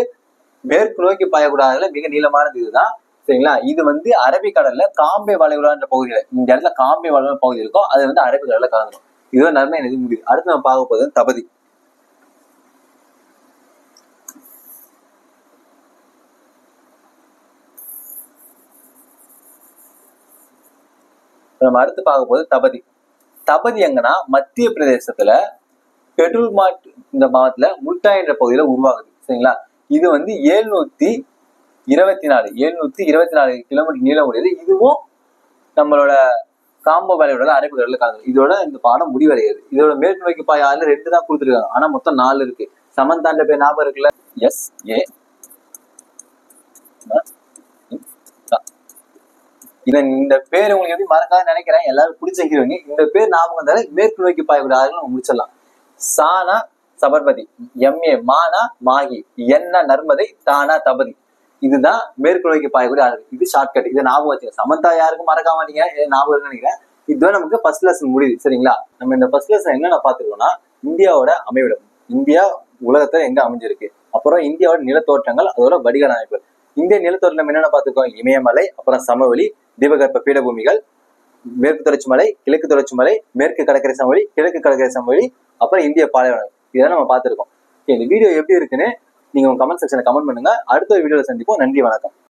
மேற்கு நோக்கி பாயக்கூடிய ஆறுல மிக நீளமானது இதுதான். சரிங்களா, இது வந்து அரபிக்கடல்ல காம்பே வளைகுடான்ற பகுதியில, இந்த இடத்துல காம்பே வளைகுடா பகுதி இருக்கும், அது வந்து அரபிக்கடல்ல கலந்துடும். இதுதான் நர்மதை நதி முடியுது. அடுத்து நம்ம பார்க்க போது தபதி. நம்ம அடுத்து பார்க்க போது தபதி. தபதி எங்கன்னா மத்திய பிரதேசத்துல பெட்ரோல் மார்ட் இந்த மாவட்டத்துல முல்டாய் என்ற பகுதியில உருவாகுது. சரிங்களா, இது வந்து 724 கிலோமீட்டர் நீளம் உடையது. இதுவும் நம்மளோட காம்போ வேலையோட அரபிக்கடல்ல கலந்து. இதோட இந்த பாடம் முடிவடைகிறது. இதோட மேற்கு நோக்கி பாய ஆறுல 2 தான் கொடுத்துருக்காங்க, ஆனா மொத்தம் 4 இருக்கு. சமந்தாண்ட பேர் ஞாபகம் இருக்குல்ல, SA. இந்த பேர் உங்களுக்கு எப்படி மறக்காத நினைக்கிறேன். எல்லாரும் பிடிச்ச ஹீரோயினி. இந்த பேர் ஞாபகம் இருந்தாலும் மேற்கு நோக்கி பாயக்கூடிய ஆறுகள் நம்ம முடிச்சிடலாம். சானா சபர்மதி, எம்ஏ மானா மாகி, என்ன நர்மதை, தானா தபதி. இதுதான் மேற்கு நோக்கி பாயக்கூடிய ஆறு. இது ஷார்ட்கட். இதை ஞாபகம் வச்சுங்க. சமந்தா யாருக்கும் மறக்க மாட்டீங்க, ஞாபகம் இருக்குன்னு நினைக்கிறேன். இதுதான் நமக்கு ஃபர்ஸ்ட் லெசன் முடியுது. சரிங்களா? நம்ம இந்த ஃபர்ஸ்ட் லெசன் என்னென்ன பார்த்துருக்கோம்னா, இந்தியாவோட அமைவிடம், இந்தியா உலகத்துல எங்க அமைஞ்சிருக்கு, அப்புறம் இந்தியாவோட நிலத்தோற்றங்கள், அதோட வடிகால் அமைப்பு. இந்திய நிலத்தோற்றம் என்னென்ன பார்த்துருக்கோம்? இமயமலை, அப்புறம் சமவெளி, தீபகற்ப பீடபூமிகள், மேற்கு தொடர்ச்சி மலை, கிழக்கு தொடர்ச்சி மலை, மேற்கு கடற்கரை சமவெளி, கிழக்கு கடற்கரை சமவெளி, அப்புறம் இந்திய பாலைவனம். இதெல்லாம் நம்ம பார்த்துருக்கோம். இந்த வீடியோ எப்படி இருக்குன்னு நீங்க உங்க கமெண்ட் செக்ஷன்ல கமெண்ட் பண்ணுங்க. அடுத்த வீடியோல சந்திப்போம். நன்றி, வணக்கம்.